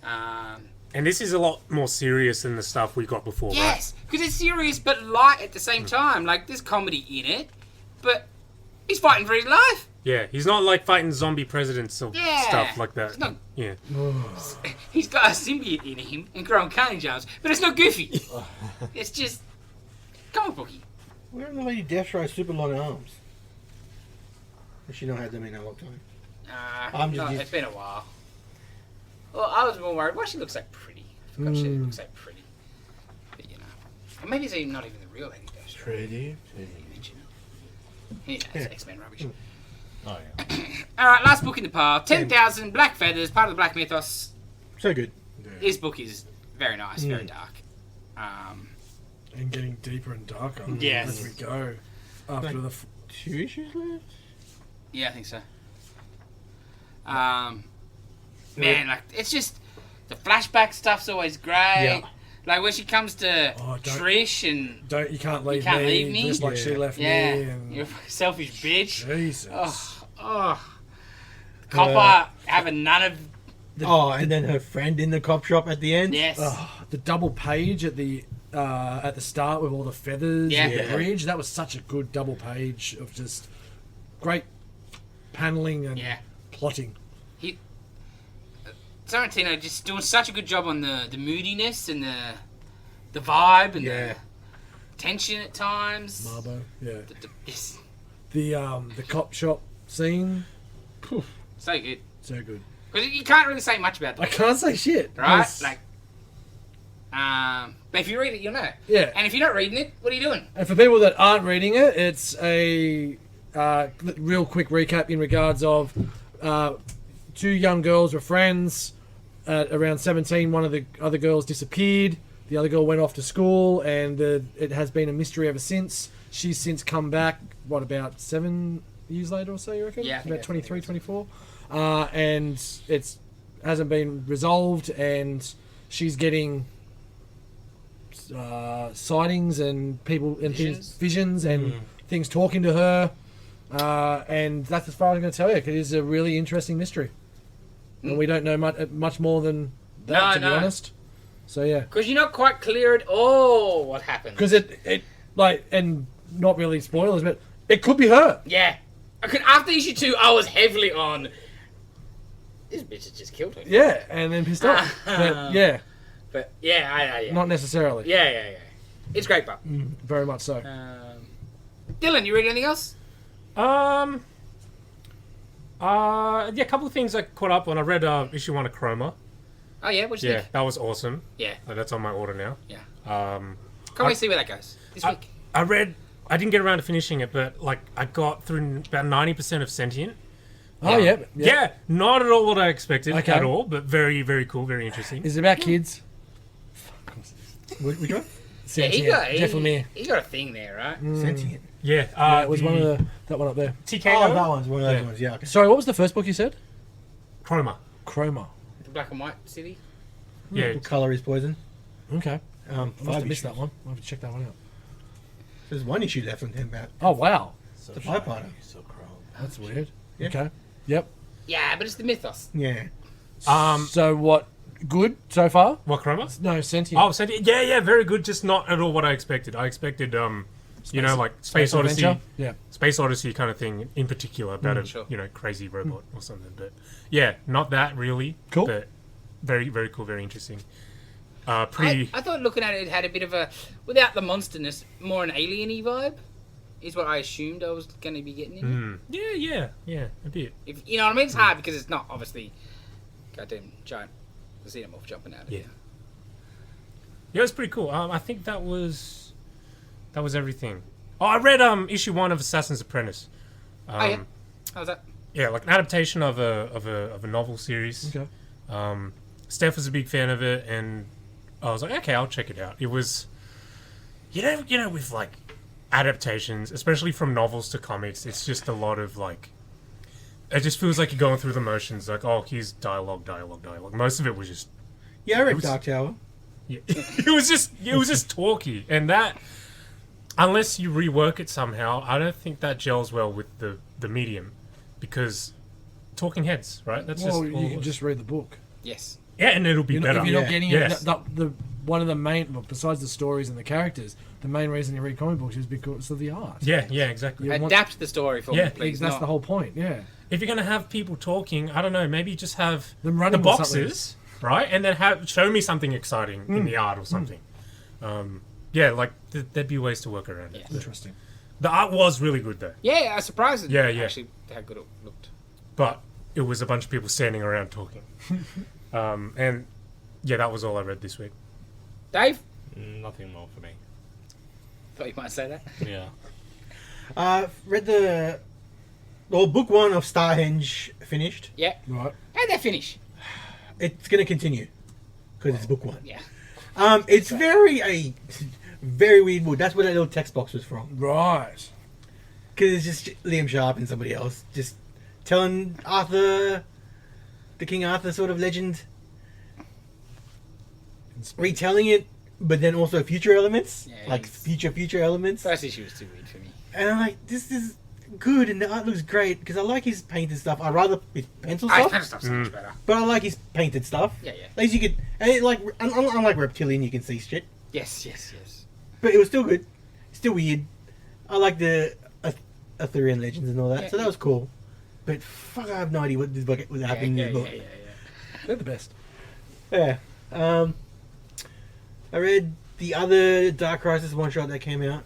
And this is a lot more serious than the stuff we got before, yes, because it's serious but light at the same time. Like, there's comedy in it, but he's fighting for his life. Yeah, he's not like fighting zombie presidents or stuff like that. Not, yeah. He's got a symbiote in him and growing carnage arms, but it's not goofy. It's just comic booky. Where are the Lady Deathstroke's super long arms? Has she not had them in a long time? It's been a while. Well, I was more worried. Why she looks so pretty? I forgot she looks so pretty. But, you know. Or maybe it's not even the real Lady Deathstroke. Pretty. Yeah, it's X-Men rubbish. Oh, yeah. Alright, last book in the pile. 10,000 Black Feathers, part of the Black Mythos. So good. Yeah. This book is very nice, very dark. And getting deeper and darker Yes. as we go. After Like 2 issues left? Yeah, I think so. Man, like, it's just... The flashback stuff's always great. Yeah. Like, when she comes to Trish and... You can't leave me. Just like she left me. And... You're a selfish bitch. Jesus. Copper having none of... And then her friend in the cop shop at the end? Yes. The double page at the start with all the feathers and the bridge. That was such a good double page of just great paneling and plotting. Tarantino just doing such a good job on the moodiness and the vibe and the tension at times. Marbo, yeah. Yes. The cop shop scene. So good. So good. Because you can't really say much about that. I can't say shit. Right? Like, but if you read it, you'll know. Yeah. And if you're not reading it, what are you doing? And for people that aren't reading it, it's a real quick recap in regards of 2 young girls were friends. Around 17, one of the other girls disappeared. The other girl went off to school, and it has been a mystery ever since. She's since come back, about 7 years later or so, you reckon? Yeah. About 23, 24. And it hasn't been resolved, and she's getting sightings and people and visions and things talking to her. And that's as far as I'm going to tell you, because it is a really interesting mystery. And we don't know much more than that, to be honest. So, yeah. Because you're not quite clear at all what happened. Because and not really spoilers, but it could be her. Yeah. After issue 2, I was heavily on... This bitch has just killed her. Yeah, and then pissed off. But, yeah. But, yeah. Not necessarily. Yeah. It's great, but... Very much so. Dylan, you read anything else? A couple of things I caught up on. I read issue 1 of Chroma. Oh, yeah? What'd you think? That was awesome. Yeah. That's on my order now. Yeah. Can't wait to see where that goes this week. I didn't get around to finishing it, but I got through about 90% of Sentient. Oh, yeah. Yeah, not at all what I expected at all, but very, very cool, very interesting. Is it about kids? Which one? Sentient. Jeff Lemire. He got a thing there, right? Sentient. Yeah. It was that one up there. TKO? Oh, that one's one of those ones, yeah. Okay. Sorry, what was the first book you said? Chroma. The Black and White City. Yeah. What colour is poison? Okay. I must 5 have missed issues. that one. I'll have to check that one out. There's 1 issue left on 10 about. Oh, wow. The 5-parter. So chrome. That's weird. Yeah. Okay. Yep. Yeah, but it's the Mythos. Yeah. So what? Good so far? What, Chroma? No, Sentient. Oh, Sentient. Yeah, very good. Just not at all what I expected. I expected, like Space Odyssey. Adventure? Yeah. Space Odyssey kind of thing in particular about a crazy robot or something. But yeah, not that really. Cool. But very, very cool, very interesting. Pretty. I thought looking at it, it had a bit of a, without the monsterness, more an alien-y vibe. Is what I assumed I was going to be getting in. Yeah, a bit. If you know what I mean, it's hard because it's not obviously goddamn giant xenomorph jumping out of here. Yeah, it was pretty cool. I think that was everything. Oh, I read issue 1 of Assassin's Apprentice. How's that? Yeah, like an adaptation of a novel series. Okay. Steph was a big fan of it, and I was like, okay, I'll check it out. It was, you know, with like adaptations, especially from novels to comics, it's just a lot of like, it just feels like you're going through the motions. Like, oh, here's dialogue. Most of it was just. Yeah, I read Dark Tower. Yeah, it was just talky, and that, unless you rework it somehow, I don't think that gels well with the medium, because talking heads, right? That's Well, just you can just read the book. Yes. yeah, and it'll be better. If you're not getting Yes. the one of the main, well, besides the stories and the characters, the main reason you read comic books is because of the art. Yeah, exactly. Adapt the story for me, please. That's the whole point. Yeah. If you're gonna have people talking, I don't know, maybe just have Them running the with boxes, right, and then show me something exciting in the art or something. Yeah, like there'd be ways to work around it. Interesting. The art was really good though, Yeah, I was surprised. Yeah. Actually, how good it looked. but it was a bunch of people standing around talking. And yeah, that was all I read this week. Dave, Nothing more for me. thought you might say that. Yeah. Read book 1 of Starhenge finished. Yeah. Right. How'd that finish? It's going to continue because it's book 1. Yeah. It's a very weird book. That's where that little text box was from. Right. Because it's just Liam Sharp and somebody else just telling Arthur, the King Arthur sort of legend, retelling it, but then also future elements, Yeah, like it's- future elements. First issue was too weird for me. And I'm like, this is good, and the art looks great because I like his painted stuff. I rather his pencil I stuff, kind of stuff's so much better. but I like his painted stuff. Yeah. At least you could, and it, like unlike Reptilian, you can see shit. Yes. But it was still good, still weird. I like the Arthurian legends and all that, Yeah, so that was cool. But fuck, I have no idea what was happening in the book. They're the best. Yeah. I read the other Dark Crisis one shot that came out,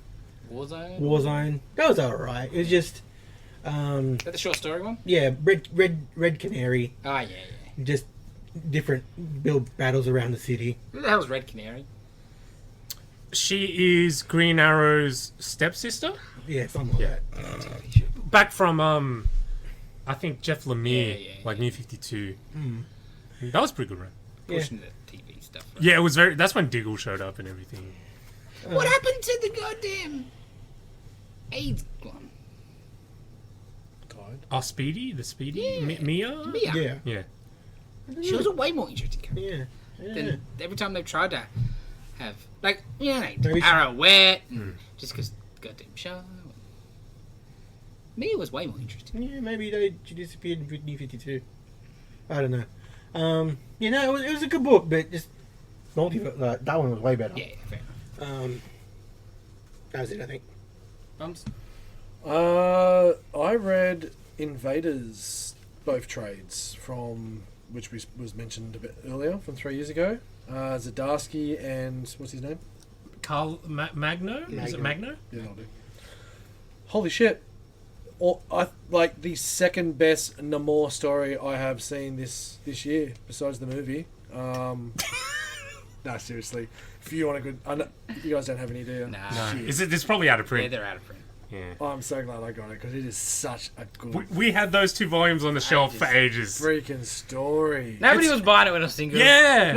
Warzone. That was alright. It was just, Is that the short story one? yeah, Red Canary. Oh, yeah. Just different build battles around the city. Who the hell's Red Canary? She is Green Arrow's stepsister, Yeah, something like that. back from I think Jeff Lemire, Yeah. like New 52. That was pretty good, right? Pushing the TV stuff. Right? Yeah, it was very. That's when Diggle showed up and everything. What happened to the goddamn AIDS one? Tied. Oh, Speedy, the Speedy, Yeah. Mia. Mia. Yeah. She was a way more interesting character Yeah. than every time they've tried to have. Like, Maybe- Arrow wet, just because goddamn show. Mia was way more interesting. Yeah, maybe she disappeared in New 52. I don't know. It was a good book, but just that one was way better. Yeah, fair enough. That was it, I think. Bums? I read Invaders, both trades, from which was mentioned a bit earlier, from 3 years ago. Zdarsky and what's his name? Carl Magno. Is it Magno? Yeah, that'll do. Holy shit! Like the second best Namor story I have seen this year, besides the movie. No, seriously. If you want a good, I know, you guys don't have any, do you? Nah. No. Is it? It's probably out of Yeah, print. they're out of print. Yeah. I'm so glad I got it because it is such a good We had those 2 volumes on the shelf for ages. freaking story. Nobody was buying it when I was single. Yeah.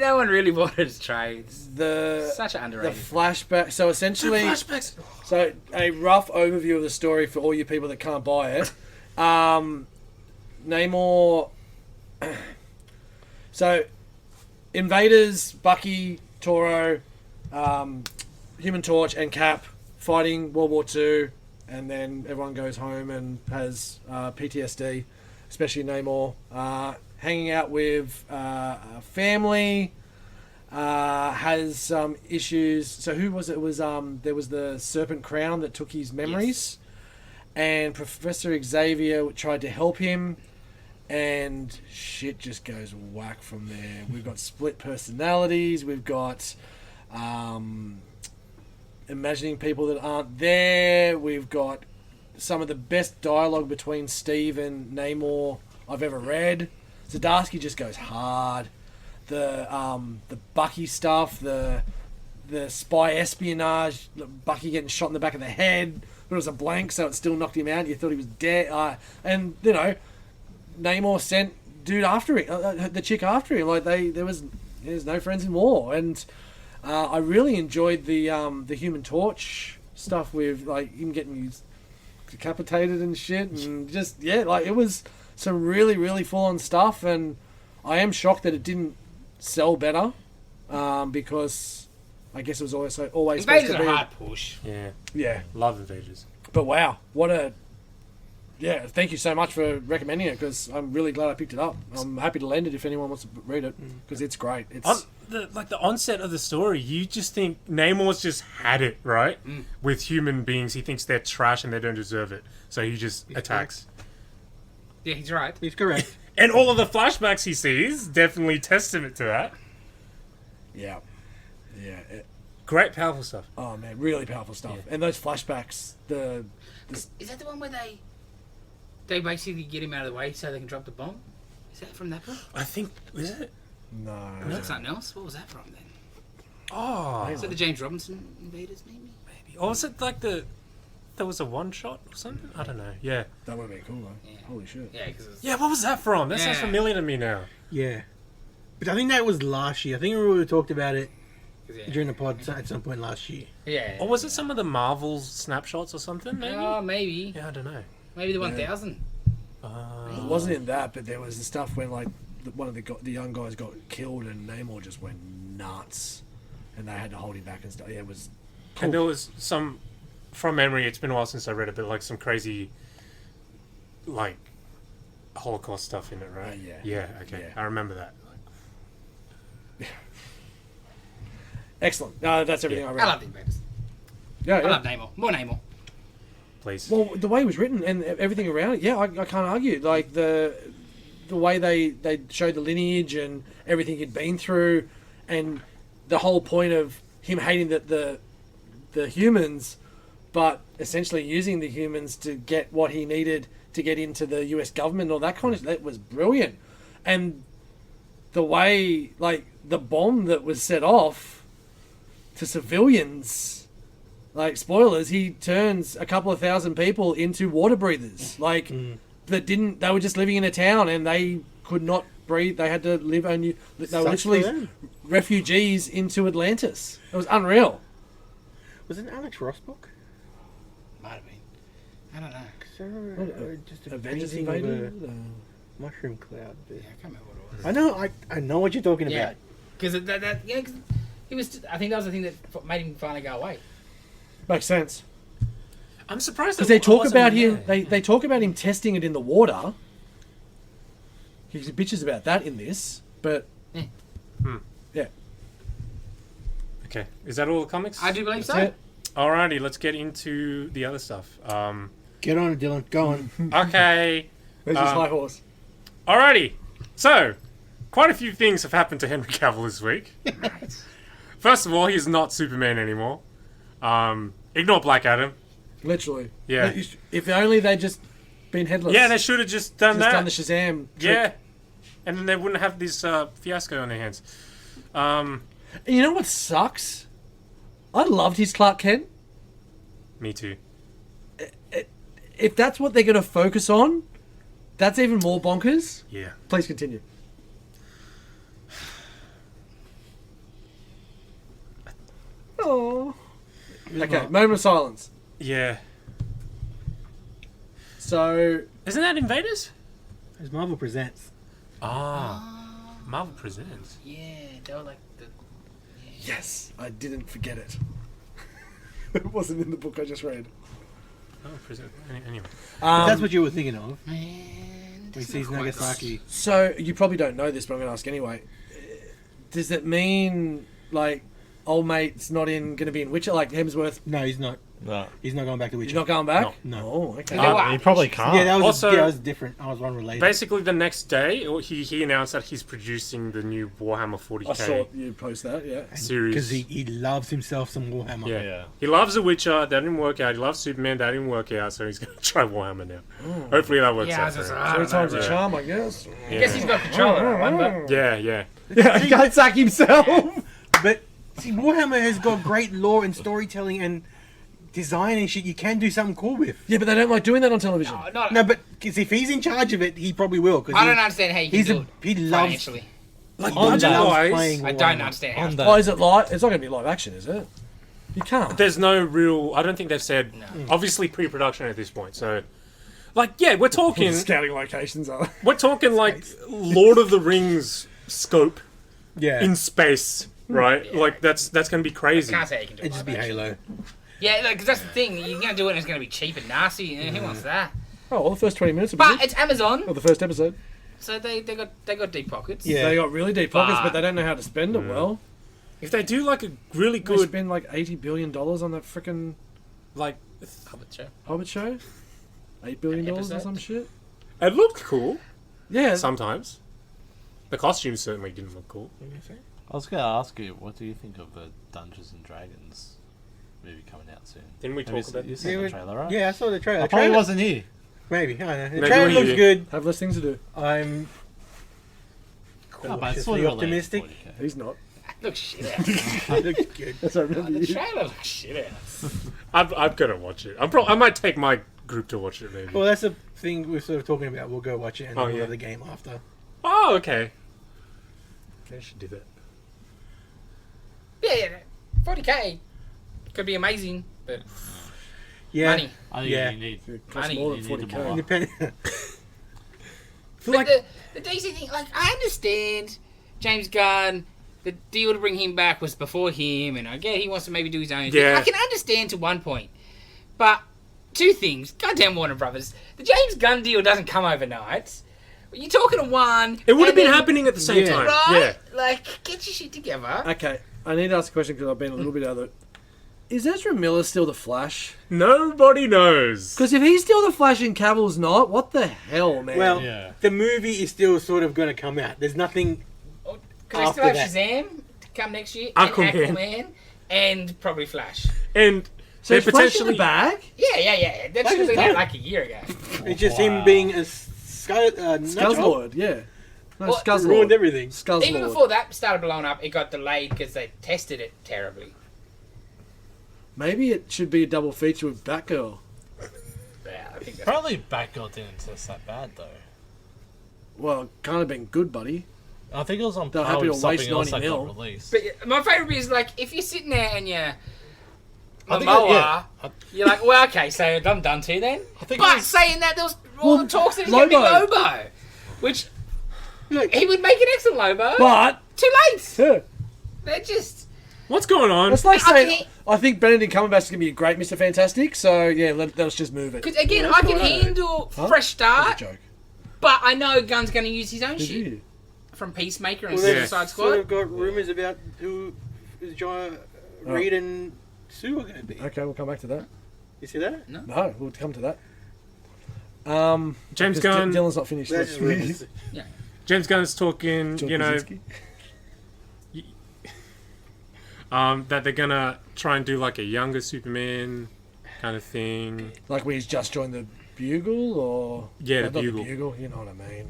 No one really bought it as trades. Such an The underrated. flashback. So essentially, Flashbacks. so a rough overview of the story for all you people that can't buy it. Namor. So, Invaders, Bucky, Toro, Human Torch, and Cap fighting World War II, and then everyone goes home and has PTSD, especially Namor. Hanging out with a family, has some issues. So who was it? It was there was the Serpent Crown that took his memories, and Professor Xavier tried to help him, and shit just goes whack from there. We've got split personalities. We've got imagining people that aren't there. We've got some of the best dialogue between Steve and Namor I've ever read. Zdarsky just goes hard. The Bucky stuff, the spy espionage, Bucky getting shot in the back of the head, but it was a blank, so it still knocked him out. You thought he was dead, and you know, Namor sent dude after him, the chick after him. Like there's no friends in war, and I really enjoyed the Human Torch stuff with like him getting decapitated and shit, and just like it was some really really full on stuff, and I am shocked that it didn't sell better, because I guess it was always supposed Invaders to are be a hard push. yeah. Love Invaders. But wow, what a thank you so much for recommending it, because I'm really glad I picked it up. I'm happy to lend it if anyone wants to read it, because it's great. It's The onset of the story, you just think Namor's just had it, right? With human beings, he thinks they're trash and they don't deserve it, so he just attacks. Yeah, he's right. He's correct. And all of the flashbacks he sees definitely testament to that. yeah. Great, powerful stuff. Oh man, really powerful stuff. And those flashbacks, Is that the one where they basically get him out of the way so they can drop the bomb? Is that from that book? I think, is it? no. Or that's something else? What was that from then? Oh, Is that the James Robinson Invaders, maybe? maybe. Or was it like there was a one shot or something? I don't know. Yeah. That would have been cool though. Yeah. Holy shit. Yeah, because it was... Yeah, what was that from? That sounds Yeah. familiar to me now. Yeah. But I think that was last year. I think we would have talked about it 'cause, during the pod at some point last year. Yeah. Or was it some of the Marvel snapshots or something, maybe? Oh, maybe. Yeah, I don't know. Maybe the 1000. It wasn't in that, but there was the stuff when like one of the young guys got killed and Namor just went nuts, and they had to hold him back and stuff. Yeah, it was. And there was some, from memory, it's been a while since I read it, but like some crazy, like, Holocaust stuff in it, right? Yeah. Yeah, okay. Yeah. I remember that. Excellent. That's everything I read. I love the Invaders. Yeah, I love Namor. More Namor. Please. Well, the way it was written and everything around it, I can't argue. Like the way they showed the lineage and everything he'd been through, and the whole point of him hating the humans, but essentially using the humans to get what he needed to get into the U.S. government and all that kind of that was brilliant. And the way, like, the bomb that was set off to civilians... Like, spoilers, he turns a couple of thousand people into water breathers. Like, they were just living in a town and they could not breathe. They had to live only, they were literally refugees into Atlantis. It was unreal. Was it an Alex Ross book? Might have been. I don't know. So, just a Avengers painting of invaded? a mushroom cloud. Yeah, I can't remember what it was. I know what you're talking Yeah. about. Because he was. I think that was the thing that made him finally go away. Makes sense. I'm surprised Because they talk wasn't about there. him, they talk about him testing it in the water. He bitches about that in this, but... Yeah. Yeah. Okay. Is that all the comics? I do believe so. That's it. Alrighty, let's get into the other stuff. Get on it, Dylan. Go on. Okay. There's his high horse. Alrighty. So, quite a few things have happened to Henry Cavill this week. First of all, he's not Superman anymore. Ignore Black Adam. Literally. Yeah. If only they'd just been headless. Yeah, they should have just done that. done the Shazam trick. Yeah. And then they wouldn't have this fiasco on their hands. And you know what sucks? I loved his Clark Kent. Me too. If that's what they're going to focus on, that's even more bonkers. Yeah. Please continue. Oh. Okay, moment of silence. Yeah. So, Isn't that Invaders? As Marvel presents. Marvel Presents. Yeah, they were like the. yes, I didn't forget it. It wasn't in the book I just read. Oh, Present. Anyway. That's what you were thinking of. Man, We see Nagasaki. So, you probably don't know this, but I'm going to ask anyway. Does it mean, like, old mate's not going to be in Witcher, like Hemsworth? No, he's not. No. He's not going back to He's Witcher. not going back? No. Oh, okay. No. He probably can't. Yeah, that was Also- that was different. I was one related. Basically, the next day, he announced that he's producing the new Warhammer 40k I saw you post that, yeah. series. Because he loves himself some Warhammer. Yeah. Yeah. He loves The Witcher. That didn't work out. He loves Superman. That didn't work out. So he's going to try Warhammer now. Hopefully that works Yeah, I out was for just, him. I don't Three times know, a bro. charm, I guess. I guess he's got control of that one, but Yeah, yeah. Yeah, he can't sack himself. But see, Warhammer has got great lore and storytelling and design and shit. You can do something cool with. Yeah, but they don't like doing that on television. No, but 'cause if he's in charge of it, he probably will. Cause I don't understand how you can do it he loves financially. Like, he loves budget-wise, playing I don't Warhammer. understand how. On Oh, that, is it live? It's not going to be live action, is it? You can't. There's no real... I don't think they've said... Obviously pre-production at this point, so... Like, yeah, we're talking... Scouting locations are. We're talking, like, Lord of the Rings scope Yeah, in space, right? Yeah. Like, that's going to be crazy. Can't say you can do it. it'd just be live action. Halo. Yeah, because that's the thing. You're gonna do it, and it's gonna be cheap and nasty. And who wants that? Oh, well, the first 20 minutes will be But good. it's Amazon, Or the first episode. so they got deep pockets. Yeah. They got really deep pockets, But- but they don't know how to spend it well. If they do, like, a really They good... spend like $80 billion on that freaking Like, Hobbit show. Hobbit show. $8 billion or episode? some shit. it looked cool Yeah. sometimes. The costumes certainly didn't look cool. I was going to ask you, what do you think of the Dungeons and Dragons movie coming out soon? Didn't we Have you talk about you this? seen the trailer, right? Yeah, I saw the trailer. I The probably trailer wasn't here. maybe. I don't know. The Maybe trailer we looks did. good. Have less things to do. I'm Oh, but it's cautiously sort of optimistic. related to 40K. He's not. Look shit out. It looks good. That's what I remember The you. trailer looks shit out. I've got to watch it. I might take my group to watch it, maybe. Well, that's the thing we're sort of talking about. We'll go watch it and Oh, then we'll yeah. have the game after. Oh, okay. I should do that. Yeah, 40k could be amazing, but Yeah. money. I think Yeah. you need... It costs Money, more you than need 40k. more. Independent. But like- the DC thing, like, I understand James Gunn. The deal to bring him back was before him, and I get he wants to maybe do his own thing. Yeah. I can understand to one point, but two things. Goddamn Warner Brothers. The James Gunn deal doesn't come overnight. You're talking to one. It would have and been then- happening at the same Yeah. time. right? Like, get your shit together. Okay, I need to ask a question because I've been a little bit out of it. Is Ezra Miller still the Flash? Nobody knows. Because if he's still the Flash and Cavill's not, what the hell, man? Well, Yeah. the movie is still sort of going to come out. There's nothing. Because they still have after Shazam to come next year, Aquaman. and Aquaman, and probably Flash. And so they're is Flash in potentially the bag? Yeah. That Flash should have is been out done. like a year ago. It's just Wow. him being a Nutjob. Skullslord, yeah. No, Well, Skullslord. Ruined everything. Skullslord. Even before that started blowing up, it got delayed because they tested it terribly. Maybe it should be a double feature with Batgirl. Yeah, I think that's... Apparently Batgirl didn't test that bad, though. Well, kind of been good, buddy. I think it was on They're par happy with to waste something else 90 that mil. got released. But my favourite bit is, like, if you're sitting there and you're I think Momoa, yeah. you're like, well, okay, so I'm done too then. I think But it was- saying that, there was all the talks that he's going to be Lobo. Lobo. Which, Look, he would make an excellent Lobo. But, Too late. yeah, They're just... what's going on? it's like I saying, can't- I think Benedict Cumberbatch is going to be a great Mr. Fantastic, so yeah, let's just move it. Because, again, Yeah, I can that's all right. handle Huh? fresh That's a start, joke. but I know Gunn's going to use his own Did shit. you? From Peacemaker and well, they've Suicide sort Squad. of got rumours about who is John Reed and Sue are going to be. Okay, we'll come back to that. You see that? No, we'll come to that. James because Gunn. Dylan's not finished. That's Let's just rumours. James Gunn's talking. John You know, Krasinski. that they're gonna try and do like a younger Superman kind of thing. Like when he's just joined the Bugle, or Yeah, no, the not Bugle. You know what I mean?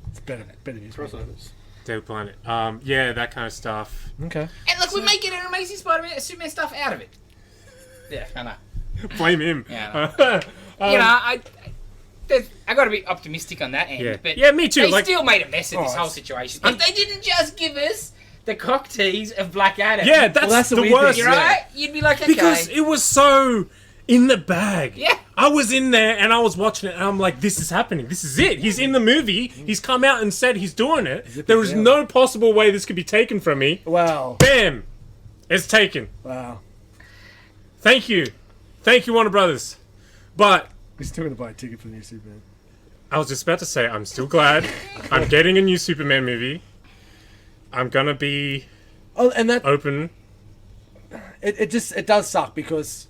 It's better news. Crossovers. Dead Planet. Yeah, that kind of stuff. Okay. And look, we're making an amazing Spider-Man, Superman stuff out of it. Yeah, I know. Blame him. Yeah, Um, you know, I got to be optimistic on that end. Yeah. But Yeah, me too, They like- still made a mess of this Oh, whole situation. If they didn't just give us the cock tease of Black Adam, Yeah, that's, that's the the weird thing. worst. you're right. You'd be like, okay, Because it was so in the bag. Yeah. I was in there and I was watching it and I'm like, this is happening. This is it. He's in the movie. He's come out and said he's doing it. There is down. no possible way this could be taken from me. Wow. Bam! It's taken. Wow. Thank you. Thank you, Warner Brothers. But He's still going to buy a ticket for the new Superman. I was just about to say, I'm still glad. I'm getting a new Superman movie. I'm gonna be Oh, and that open. it does suck because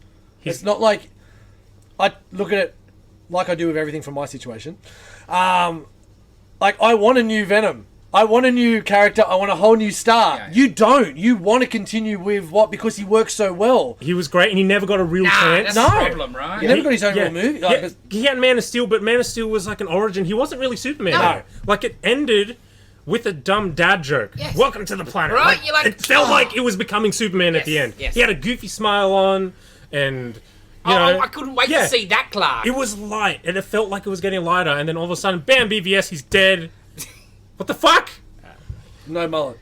It's not like I look at it like I do with everything from my situation. Like, I want a new Venom. I want a new character. I want a whole new star. Yeah. You don't. You want to continue with what? Because he works so well. He was great, and he never got a real chance. That's No. the problem, right? He never got his own real movie. Like, Yeah, he had Man of Steel, but Man of Steel was like an origin. He wasn't really Superman. No. though. Like, it ended with a dumb dad joke. Yes. Welcome to the planet. Right, you're like, it felt oh. like it was becoming Superman at Yes, the end. yes. He had a goofy smile on, and you know, I couldn't wait yeah. to see that Clark. It was light, and it felt like it was getting lighter, and then all of a sudden, bam, BVS, he's dead. What the fuck? no mullet.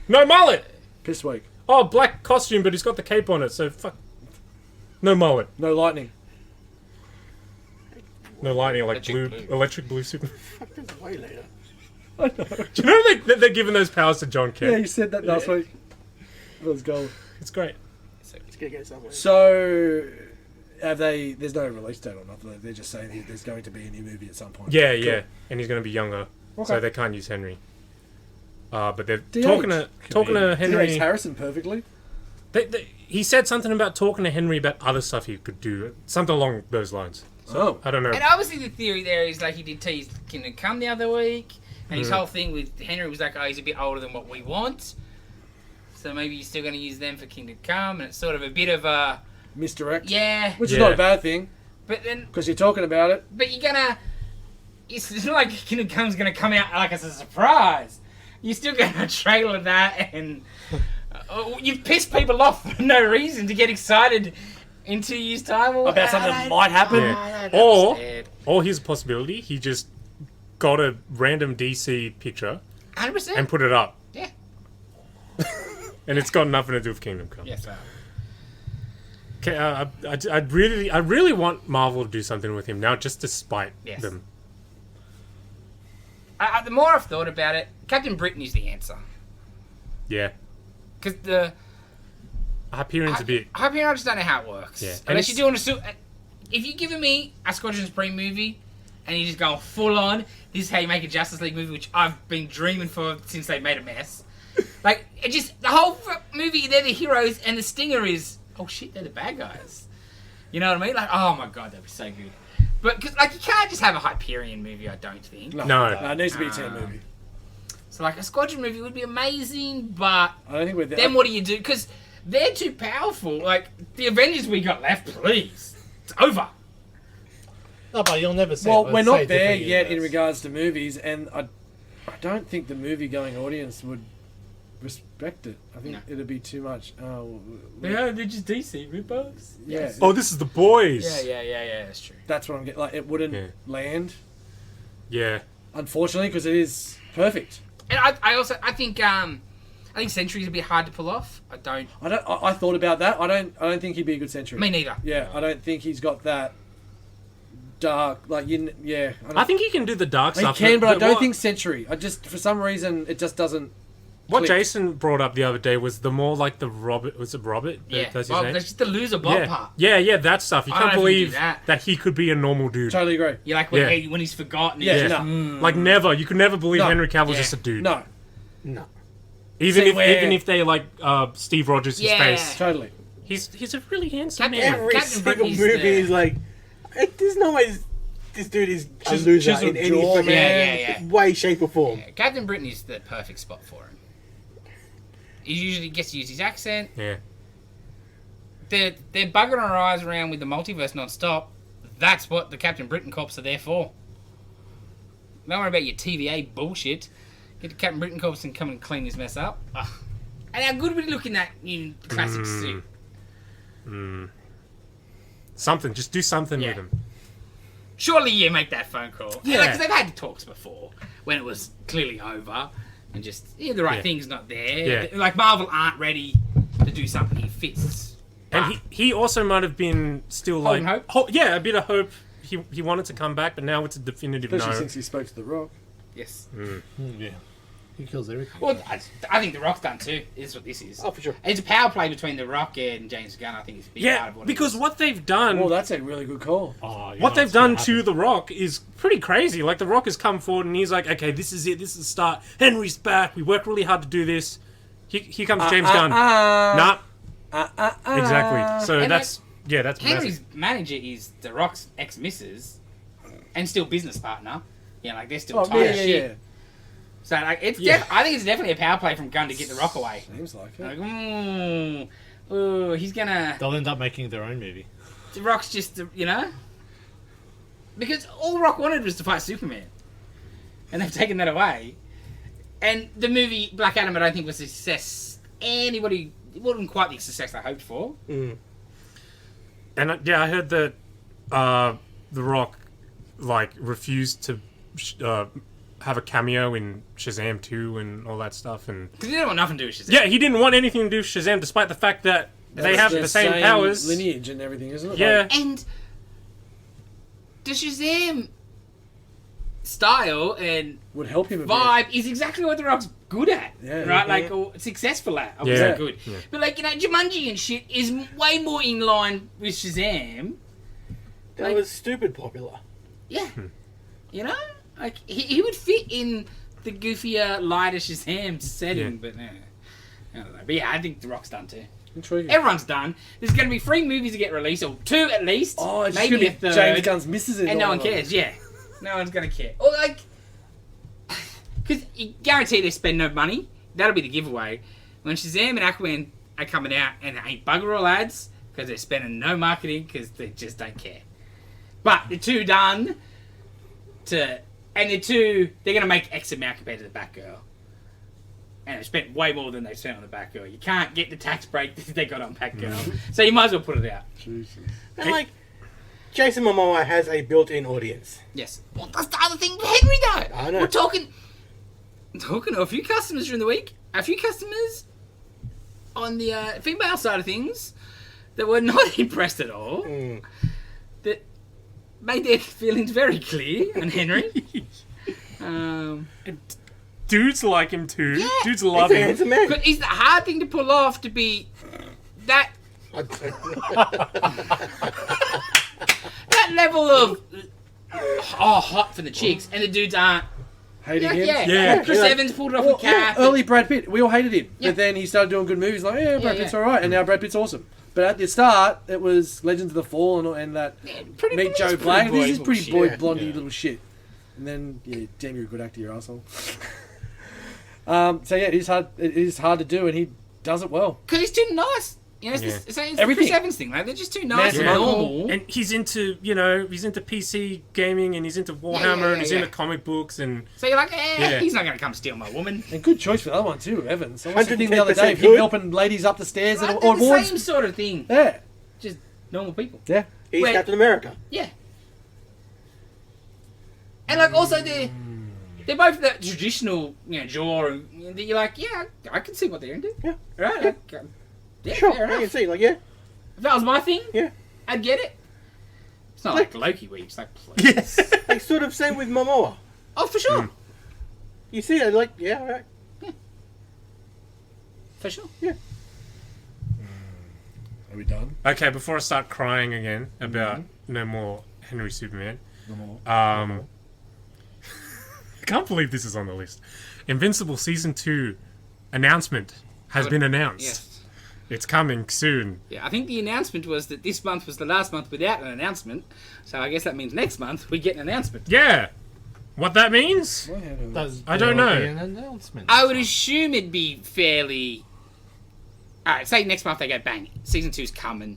No mullet. Piss week. Oh, black costume, but he's got the cape on it, so fuck. No mullet. No lightning. No lightning, like Electric electric blue Superman. Way later. Do you know they're giving those powers to John Kent? Yeah, you said that last week. Let's go. It's great. It's gonna go somewhere. So, have they? There's no release date or nothing. They're just saying there's going to be a new movie at some point. Yeah, Cool. yeah, and he's going to be younger, Okay. so they can't use Henry. But they're DH. talking to Henry. DH Harrison perfectly. He said something about talking to Henry about other stuff he could do, something along those lines. So, I don't know. And obviously the theory there is like he did tease Kingdom Come the other week, and his whole thing with Henry was like, oh, he's a bit older than what we want, so maybe you're still going to use them for Kingdom Come, and it's sort of a bit of a Misdirect. yeah. Which is Yeah. not a bad thing But then, because you're talking about it. but you're gonna. It's not like Kingdom Come's going to come out like as a surprise. You're still going to trailer that, and you've pissed people off for no reason to get excited in 2 years' time About something that might happen. Yeah. Or Or here's a possibility: he just got a random DC picture 100%. and put it up, Yeah. and it's got nothing to do with Kingdom Come. Yes, sir. Okay, I really want Marvel to do something with him now, just to spite Yes. them. The more I've thought about it, Captain Britain is the answer. Yeah, Because the Hyperion's a bit. Hyperion, I just don't know how it works. Yeah. And Unless it's- you're doing if you're giving me a Squadron Supreme movie and you're just going full on, this is how you make a Justice League movie, which I've been dreaming for since they made a mess. Like, it just, the whole movie, they're the heroes, and the stinger is, oh shit, they're the bad guys. You know what I mean? Like, oh my god, that'd be so good. But, cause, like, you can't just have a Hyperion movie, I don't think. No. it needs to be a team movie. So, like, a Squadron movie would be amazing, but I don't think we're there. then what do you do? Because they're too powerful. Like, the Avengers we got left, please. It's over. No, but you'll never say. Well, we're say not there different yet in universe. regards to movies, and I don't think the movie-going audience would respect it. I think No. it'd be too much. Yeah, they're just DC ripoffs. Yeah, Oh, this is the boys. Yeah, that's true. that's what I'm getting. Like, it wouldn't Yeah. land, Yeah. unfortunately, because it is perfect. And I think Sentry's a bit hard to pull off. I I thought about that. I don't think he'd be a good Sentry. Me neither. Yeah, I don't think he's got that dark. Like, yeah. I think he can do the dark He stuff. can, but I don't what- think Sentry. I just, for some reason, it just doesn't. What click. Jason brought up the other day was the more like the Robert. Was it Robert? Yeah, That's his Bob, name. that's just the loser Bob Yeah. part. Yeah, that stuff. You I can't don't know if he believe can do that he could be a normal dude. Totally agree. You like when, Yeah. when he's forgotten. Yeah, he's just, no. Like never. You could never believe No. Henry Cavill's Yeah. just a dude. No, No. Even See, if where- even if they like Steve Rogers' his Yeah. face, totally. he's a really handsome Captain- man. Every Captain single Britain's movie the- is like, there's no way this dude is a Chisel- loser chiseled in any jaw, fucking yeah. way, shape, or form. Yeah, Captain Britain is the perfect spot for him. He usually gets to use his accent. Yeah. They're bugging our eyes around with the multiverse non-stop. That's what the Captain Britain cops are there for. Don't worry about your TVA bullshit. Get the Captain Britain cops and come and clean this mess up. Ugh. And how good would he look in that new classic suit? Something. Just do something Yeah. with him. Surely you make that phone call. Yeah. Because they've had talks before when it was clearly over and just the right Yeah. thing's not there. Yeah. Like Marvel aren't ready to do something he fits. And he also might have been still Holding like hope? yeah, a bit of hope. He wanted to come back, but now it's a definitive Especially no. since he spoke to The Rock. Yes. Yeah. He kills everything. Well, I think The Rock's done too. Is what this is. Oh, for sure. It's a power play between The Rock and James Gunn. I think is a big part Yeah, of what because it is. what they've done, Well, that's a really good call. Oh, you what know they've what's gonna done to happen. The Rock is pretty crazy. Like The Rock has come forward and he's like, okay, this is it. This is the start. Henry's back. We worked really hard to do this. Here comes James Gunn. Nah, exactly. So And that's Yeah, that's Henry's massive. manager is The Rock's ex-missus, and still business partner. Yeah, like they're still Oh, tight as yeah, shit. yeah. So like it's Yeah. I think it's definitely a power play from Gunn to get The Rock away. Seems like it. Like, ooh, he's gonna. They'll end up making their own movie. The Rock's just, because all The Rock wanted was to fight Superman, and they've taken that away. And the movie Black Adam, I don't think was a success. It wasn't quite the success I hoped for. And I heard that The Rock refused to have a cameo in Shazam 2 and all that stuff, and Because he didn't want nothing to do with Shazam. yeah, he didn't want anything to do with Shazam, despite the fact that they have the same powers. lineage and everything, isn't it? Yeah. Like, And the Shazam style and would help him a bit. vibe is exactly what The Rock's good at, Yeah, right? yeah. Like, or successful at. I would Yeah. say good. Yeah. But Jumanji and shit is way more in line with Shazam. That Like- was stupid popular. Yeah. You know? Like, he would fit in the goofier, lighter Shazam setting, but I don't know. But yeah, I think The Rock's done too. Intriguing. Everyone's done. There's going to be 3 movies that get released, or 2 at least. Oh, it's maybe a just gonna third. be James Gunn's misses it. And no all one of them. cares, yeah. No one's going to care. Or because you guarantee they spend no money. That'll be the giveaway. When Shazam and Aquaman are coming out and they ain't bugger all ads because they're spending no marketing because they just don't care. But the 2 done and the 2, they're going to make X amount compared to the Batgirl. And they've spent way more than they've spent on the Batgirl. You can't get the tax break that they got on Batgirl. So you might as well put it out. Jesus. And Jason Momoa has a built-in audience. Yes. Well, that's the other thing with Henry, though. I know. We're talking to a few customers during the week. A few customers on the female side of things that were not impressed at all. That made their feelings very clear on Henry. Dudes like him too. Yeah. Dudes He's love a him. handsome man. But it's the hard thing to pull off to be that level of hot for the chicks, and the dudes aren't. Hating Yeah, him. Yeah. Chris Yeah. Evans pulled it off Well, with Cap. early Brad Pitt, we all hated him. Yeah. But then he started doing good movies, like, Brad Yeah, Pitt's yeah. alright, and now Brad Pitt's awesome. But at the start, it was Legends of the Fall and that Pretty Meet boy- Joe pretty Black. This is boy pretty shit. boy Yeah. blondie Yeah. little shit. And then, damn, you're a good actor, you asshole. So yeah, it is hard to do, and he does it well. Because he's too nice. It's Yeah. the Everything. Chris Evans thing, right? They're just too nice Man's and uncle. normal. And he's into, he's into PC gaming, and he's into Warhammer, yeah, and he's yeah. into comic books, and So you're like, Yeah. he's not going to come steal my woman. And good choice for the other one too, Evans. I watched the thing the other 110% day of him good. helping ladies up the stairs Right? at They're the awards. same sort of thing. Yeah, Just normal people. yeah. He's Wait. Captain America. Yeah. And also they're both that traditional, jaw, and you're like, yeah, I can see what they're into. Yeah. Right? Yeah, Sure, fair I can enough. see. If that was my thing, Yeah. I'd get it. It's not like Loki where you're just like, please. Like sort of same with Momoa. Oh, for sure. You see it, like, yeah, alright. For sure. Are we done? okay. Before I start crying again about no more Henry Superman, No more. I can't believe this is on the list. Invincible Season 2 announcement has been announced. Yes. It's coming soon. Yeah, I think the announcement was that this month was the last month without an announcement. So I guess that means next month we get an announcement. Yeah. What that means? I don't know. An announcement. I would assume it'd be fairly... Alright, say next month they go bang. Season 2's coming.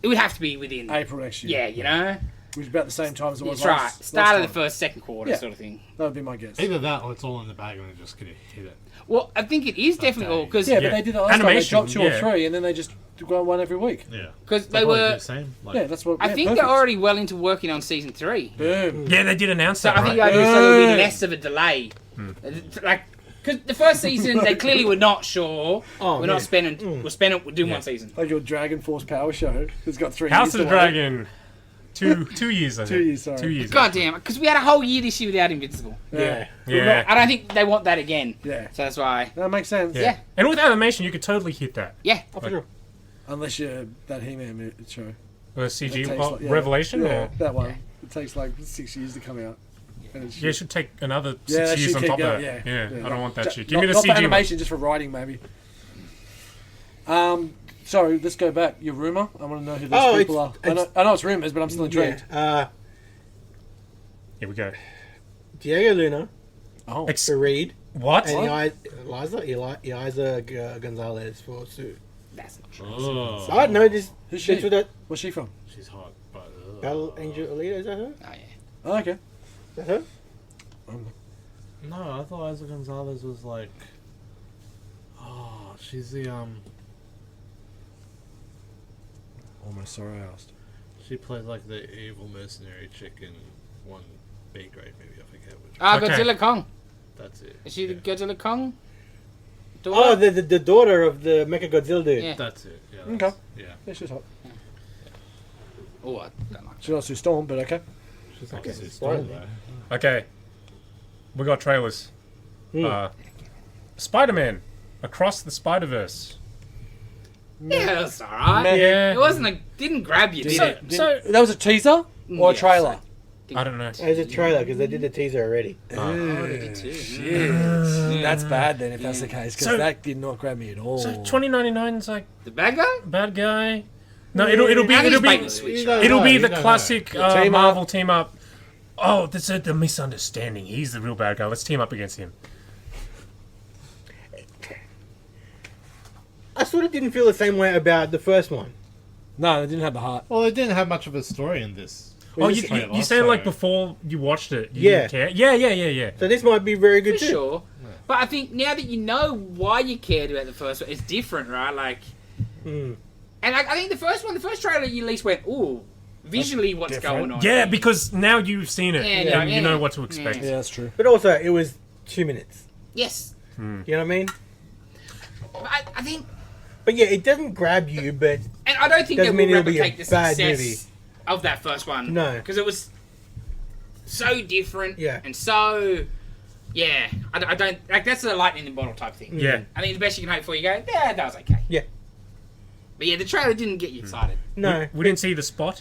It would have to be within... April next year. Yeah, Which is about the same time as it was That's right. last Start of the time. first, second quarter Yeah. sort of thing. That would be my guess. Either that or it's all in the bag and they're just going to hit it. Well, I think it is definitely all... Because Yeah, Yeah. but they did that last time. They Animation, dropped 2 or yeah. 3, and then they just go one every week. Yeah. they were... the same. Like, Yeah, that's what. I yeah, think perfect. they're already well into working on Season 3. Boom. Yeah, they did announce So that, I think right? the idea is there'll be Yeah. less of a delay. Because the first season, they clearly were not sure. Oh, we're yeah. not spending... We're doing one season. Like your Dragon Force Power Show. It's got 3 House years of the to wait. Dragon. 2 years, I think. 2 years, sorry. 2 years. God damn it. Because we had a whole year this year without Invincible. Yeah. Yeah. I don't think they want that again. Yeah. So that's why... That makes sense. Yeah. And with animation, you could totally hit that. Yeah. Oh, for sure. Unless you're that He-Man show. Or CG It takes Pop- like- yeah. Revelation? Yeah, Or? that one. It takes like 6 years to come out. And it's Yeah, it should take another Yeah, 6 that years should on keep top going, of that. yeah. I don't want that shit. Give not, me the not CG for one. animation, just for writing, maybe. Sorry, let's go back. Your rumor. I want to know who those Oh, people are. I know it's rumors, but I'm still intrigued. Yeah. Here we go. Diego Luna, Oh, for Reed, What? and Eliza Gonzalez for Sue. That's not true. Oh, I know this. who's she? That's what that Where's she from? she's hot, but Battle Angel Alita, is that her? Oh, yeah. Oh, okay. Is that her? no, I thought Isa Gonzalez was like, oh, she's the Almost sorry I asked. she played like the evil mercenary chick in one B grade movie. I forget which. Ah, Okay. Godzilla Kong. That's it. Is she the yeah. Godzilla Kong? Oh, the daughter of the Mecha Godzilla dude. Yeah. That's it. Yeah. Okay. that's- Yeah. Yeah, she's hot. Oh, I don't like She's not Sue Storm, but okay. She's like Okay. a sister though. Okay. We got trailers. Hmm. Spider-Man Across the Spider-Verse. Yeah, that's alright. Yeah. It wasn't a. Didn't grab you, did So, it? so That was a teaser or a Yeah, trailer? I don't know. It's a trailer because they did the teaser already. Oh, they did too. Shit. That's bad then if that's the case, because So- that did not grab me at all. So 2099's like The bad guy? bad guy. No, it'll be And he's it'll bait and be switch, You right? don't it'll know, be you the don't know. classic Team up. Marvel team up. Oh, that's the misunderstanding. He's the real bad guy. Let's team up against him. I sort of didn't feel the same way about the first one. No, it didn't have the heart. Well, it didn't have much of a story in this. Oh, This you trailer, say like so- before you watched it. You Yeah. didn't care. Yeah. So this might be very good For too. sure. But I think now that you know why you cared about the first one, it's different, right? Like, Mm. and I think the first trailer, you at least went, ooh, visually what's different. going on. Yeah, because now you've seen it Yeah, and yeah, you yeah. know what to expect. Yeah, that's true. But also, it was 2 minutes. Yes. You know what I mean? But I think, But yeah, it doesn't grab you, but and I don't think they Doesn't will mean it'll be a replicate the bad success movie. of that first one. No. Because it was so different. Yeah. And so, yeah. I don't, like, that's a lightning in the bottle type thing. Yeah. I think the best you can hope for, you go, yeah, that was okay. Yeah. But yeah, the trailer didn't get you excited. no. We didn't see the Spot,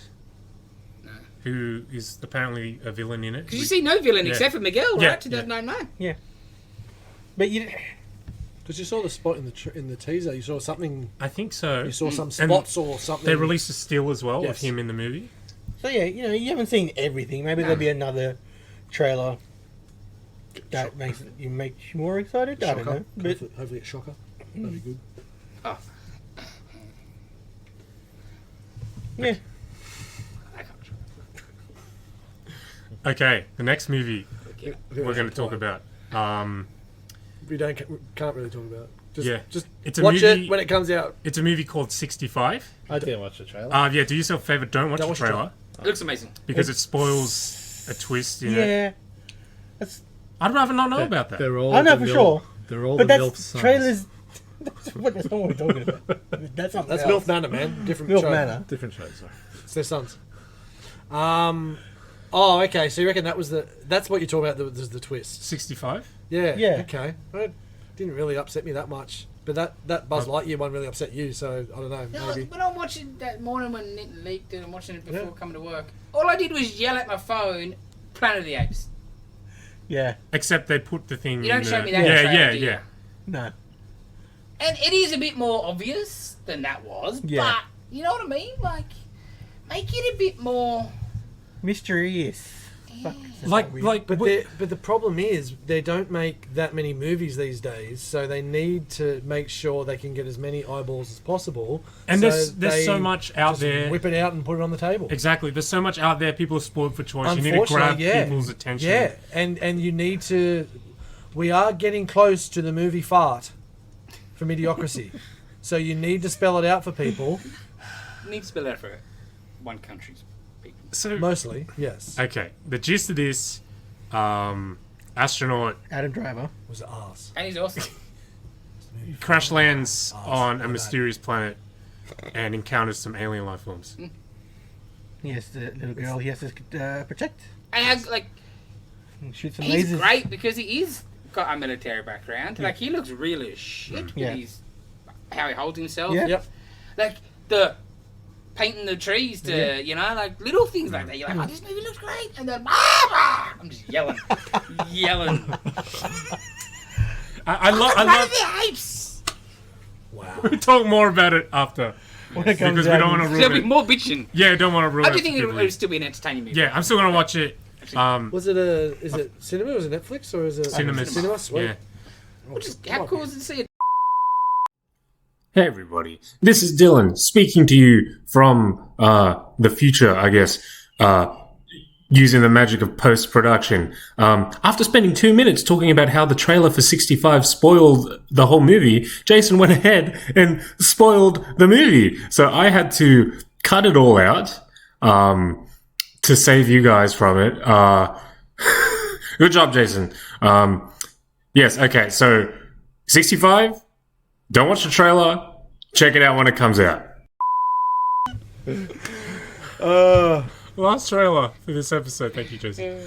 No. who is apparently a villain in it. Because you see no villain Yeah. except for Miguel, Yeah, right? 2099. But you, Because you saw the spot in the teaser. You saw something. I think so. You saw some And spots or something. They released a still as well Yes. of him in the movie. so yeah, you know, you haven't seen everything. Maybe there'll be another trailer that makes you more excited. I don't know. But Hopefully it's Shocker. That'd be good. Oh. yeah, I can't. Okay, the next movie Okay. we're going to talk about. We can't really talk about it. Yeah. Just It's a watch movie- it when it comes out. It's a movie called 65. I didn't watch the trailer. Yeah, do yourself a favor, don't watch Don't the watch the trailer It looks amazing. because it spoils a twist in it. yeah. That's, I'd rather not know about that. They're all I know the for MILF sure. They're all but the MILF that's sons. trailers. That's not what we're talking about. That's something That's else. MILF Manor, man. Different Milf show. Manor. Different shows, sorry. It's their sons. Oh, okay. So you reckon that's what you're talking about? The twist. 65? Yeah. Yeah. Okay. Well, it didn't really upset me that much, but that Buzz Lightyear one really upset you. So I don't know. No, Maybe. when I'm watching that morning when it leaked and I'm watching it before Yeah. coming to work, all I did was yell at my phone, Planet of the Apes. Yeah. Except they put the thing You don't in show the... me that in Yeah, the trailer, yeah, do you? yeah. No. And it is a bit more obvious than that was, Yeah. but you know what I mean? Like, make it a bit more. Mysterious. Like, But the problem is they don't make that many movies these days, so they need to make sure they can get as many eyeballs as possible. And so there's they so much out just there. Whip it out and put it on the table. Exactly. There's so much out there. People are spoiled for choice. You need to Unfortunately, grab yeah. people's attention. Yeah, and you need to. We are getting close to the movie fart for mediocrity, so you need to spell it out for people. Need to spell out for one country's people. So, Mostly, yes. okay. The gist of this, astronaut Adam Driver. Was it arse? And he's awesome. crash lands on a my bad. mysterious planet and encounters some alien life forms. Yes, the little girl he has to protect. And has, like, And shoot some he's lasers. great because he is got a military background. Like, he looks really as shit with Yeah. his, how he holds himself. Yeah. Yep. Like, the painting the trees to, Yeah. you know, like, little things like that. You're like, oh, this movie looks great. And then, I'm just yelling. yelling. I love. Planet of the Apes! Wow. We talk more about it after. When it comes Because we out, don't want to There'll ruin be it. more bitching. Yeah, don't want to ruin I it. do think for it'll people. still be an entertaining movie. Yeah, I'm still going to watch it. Was it is it cinema? Was it Netflix or is it Cinemas. Cinema? Sweet. Yeah. How cool is it to see it? Hey everybody, this is Dylan speaking to you from the future, I guess, using the magic of post-production. After spending 2 minutes talking about how the trailer for 65 spoiled the whole movie, Jason went ahead and spoiled the movie. So I had to cut it all out to save you guys from it. Good job, Jason. Yes, okay, so 65... Don't watch the trailer. Check it out when it comes out. Last trailer for this episode. Thank you, Jason.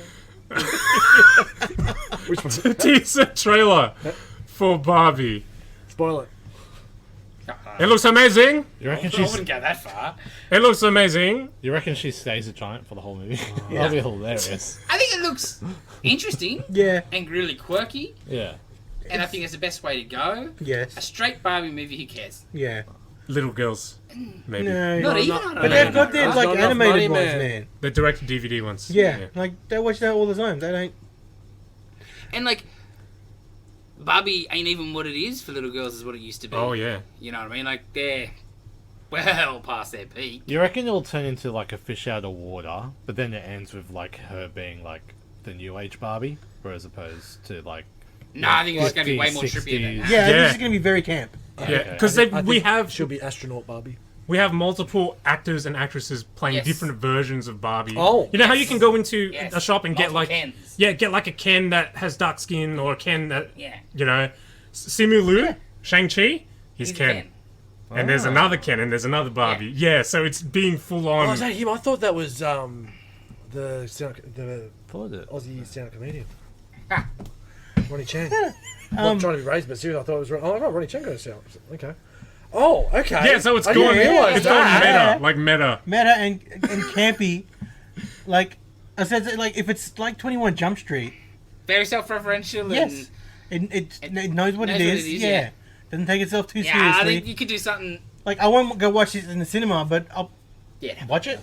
Which one? The teaser trailer for Barbie. Spoil it. It looks amazing. You reckon I wouldn't go that far. It looks amazing. You reckon she stays a giant for the whole movie? That'll be hilarious. I think it looks interesting Yeah. and really quirky, Yeah. and I think it's the best way to go. A Yes. straight Barbie movie, who cares? Yeah. Little girls, maybe. No. Not even. not- I don't But know. they've got their There's like not enough animated money, ones, man. man. The direct-to-DVD ones. Yeah. Like they watch that all the time. They don't. And like, Barbie ain't even what it is for little girls as what it used to be. Oh yeah. You know what I mean? Like they're well past their peak. You reckon it'll turn into like a fish out of water, but then it ends with like her being like the new age Barbie, whereas opposed to like No, I think it's going to be way more 50s, trippier than that. Yeah. Yeah. This is gonna be very camp. Yeah, because I we think she'll be astronaut Barbie. we have multiple actors and actresses playing Yes. different versions of Barbie. Oh. You know how you can go into Yes. a shop and get Multiple like Kens. get like a Ken that has dark skin or a Ken that Yeah. you know, Simu Liu, Shang-Chi, he's He's Ken. And there's another Ken and there's another Barbie. Yeah, so it's being full Oh, on. is that him? I thought that was the Thought it. Aussie stand-up comedian. Ah. Ronnie Chang. Not trying to be raised, but seriously, I thought it was. Oh no, Ronnie Chang goes sound. Okay. Oh, okay. Yeah, so it's I going didn't realise it's going that. meta, like meta. Meta and campy. Like I said, like if it's like 21 Jump Street. Very self-referential. Yes. And, It knows what knows it is. Yeah. Doesn't take itself too yeah, seriously. I think you could do something. Like I won't go watch it in the cinema, but I'll Yeah. watch it.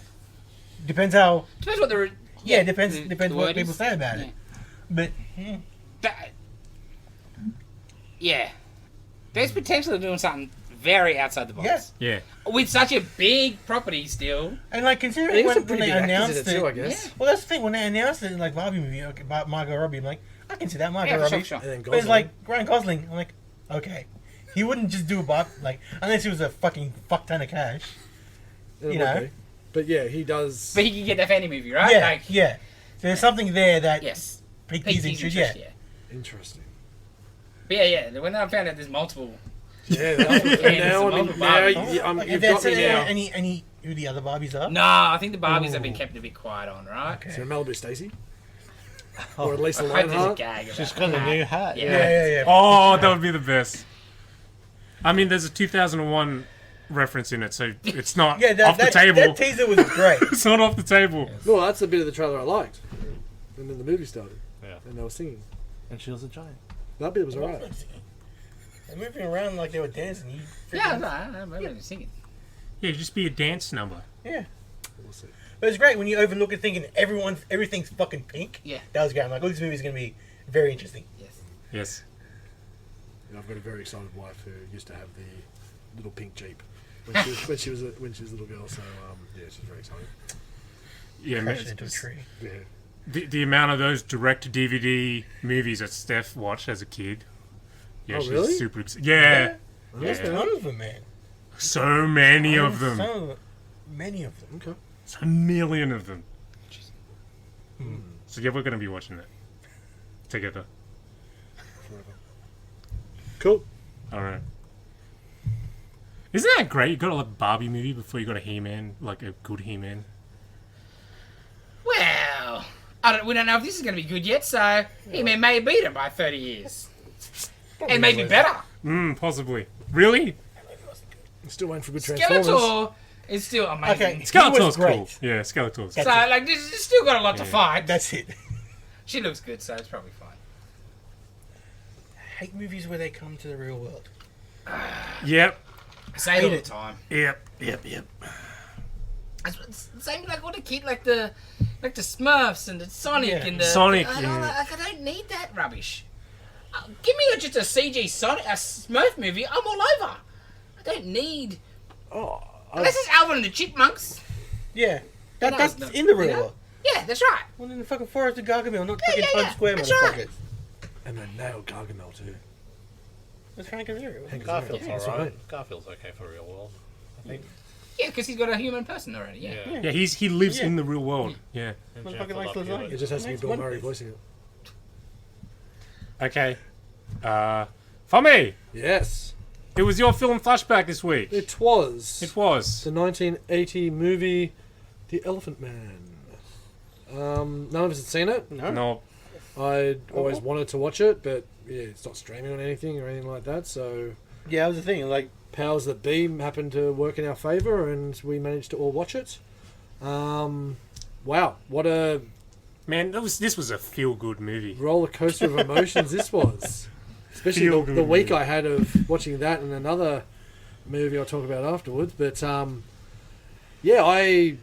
Depends how. Depends what the. Yeah, depends the what word people is. say about Yeah. it. But That, yeah. There's potential of doing something very outside the box. yes, Yeah. With such a big property still. and like I considering think when, some pretty they big actors in announced it too, I it. guess. Yeah. Well, that's the thing when they announced it, like Barbie movie okay, about Margot Robbie. I'm like, I can see that Margot Yeah, for Robbie. sure. And then But it's Gosling. like Ryan Gosling. I'm like, okay, he wouldn't just do a Bob like unless he was a fucking fuck ton of cash. It you would know. be. But yeah, he does. But he can get that Fanny movie, right? Yeah, Like, yeah. So there's something there that yes. piqued Piqued his his interest. interest, Yeah. yeah. Interesting. But yeah. When I found out there's multiple. Yeah. Yeah, now, it's a I mean, Marvel now Barbie. Like, you've if got me now. any who the other Barbies are? No, I think the Barbies have been kept a bit quiet on, right? Is there Malibu Stacy? Or at least I a hope there's a Lionheart? gag about She's got a that. new hat. Yeah. Yeah. Oh, that would be the best. I mean, there's a 2001 reference in it, so it's not Yeah, off the table. that teaser was great. It's not off the table. No, that's the bit of the trailer I liked. And then the movie started. Yeah. And they were singing. And she was a giant. That bit was alright. They're moving around like they were dancing. Yeah, I remember singing. Yeah, just be a dance number. Yeah. We'll see. But it's great when you overlook it thinking everything's fucking pink. Yeah. That was great. I'm like, oh, this movie's going to be very interesting. Yes. Yes. And I've got a very excited wife who used to have the little pink Jeep when she was a little girl. So yeah, she's very excited. Yeah, man, Crashed into a tree. Yeah. the amount of those direct-to-DVD movies that Steph watched as a kid. Yeah, Oh, she's really? super excited. Yeah. There's Yeah. tons of them, man. So many of them. Many of them. Okay. It's a million of them. So yeah, we're going to be watching it together. Cool. All right. Isn't that great? You got a Barbie movie before you got a He-Man, like a good He-Man. Well, we don't know if this is going to be good yet, so he may beat him by 30 years. And maybe better. Possibly. Really? I'm still waiting for good Transformers. Skeletor is still amazing. Okay. He Skeletor's was great. cool. Yeah, Skeletor's So, like, this has still got a lot to fight. That's it. She looks good, so it's probably fine. I hate movies where they come to the real world. Yep. Say it all the time. Yep. It's the same like all the kid, like the Smurfs and the Sonic and the Sonic, I yeah. don't need that rubbish. Give me just a CG Sonic, a Smurf movie. I'm all over. I don't need. Unless it's Alvin and the Chipmunks. Yeah. No, That's no, in the real you know? world. Yeah, that's right. Well, in the fucking Forest of Gargamel, not Yeah, fucking yeah, Times Square, that's motherfuckers. right. And they nailed Gargamel too. That's Frank Azaria. Garfield's Yeah, alright. Garfield's okay for real world, I think. Yeah, because he's got a human person already. Yeah. Yeah, he lives Yeah. in the real world. Yeah. And Motherfucker Jennifer likes Love lasagna. Hewitt. It just has to be Nice Bill one. Murray voicing it. Okay. For me, Yes, it was your film Flashback this week. it was. It was. The 1980 movie, The Elephant Man. None of us had seen it. No. I'd always wanted to watch it, but yeah, it's not streaming on anything or anything like that. So Yeah, that was the thing. Like, powers that be happened to work in our favour, and we managed to all watch it. Wow, what a Man, this was a feel-good movie. roller coaster of emotions this was. Especially Feel the good week movie. I had of watching that and another movie I'll talk about afterwards. But yeah, I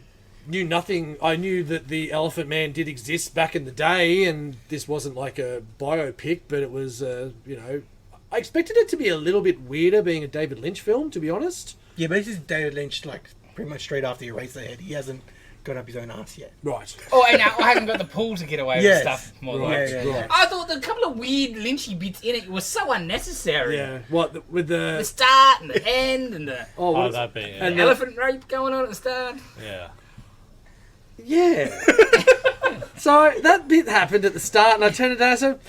knew nothing. I knew that the Elephant Man did exist back in the day, and this wasn't like a biopic, but it was, I expected it to be a little bit weirder being a David Lynch film, to be honest. yeah, but this is David Lynch, like, pretty much straight after Eraserhead. He hasn't got up his own ass yet. Right. Oh, and now I haven't got the pool to get away Yes. with stuff more Right. like. Yeah. I thought the couple of weird Lynchy bits in it was so unnecessary. Yeah. What, with The the... start and the end and the Oh, what is- that bit, yeah. and the- elephant rape going on at the start. Yeah. Yeah. So that bit happened at the start, and I turned it down and said,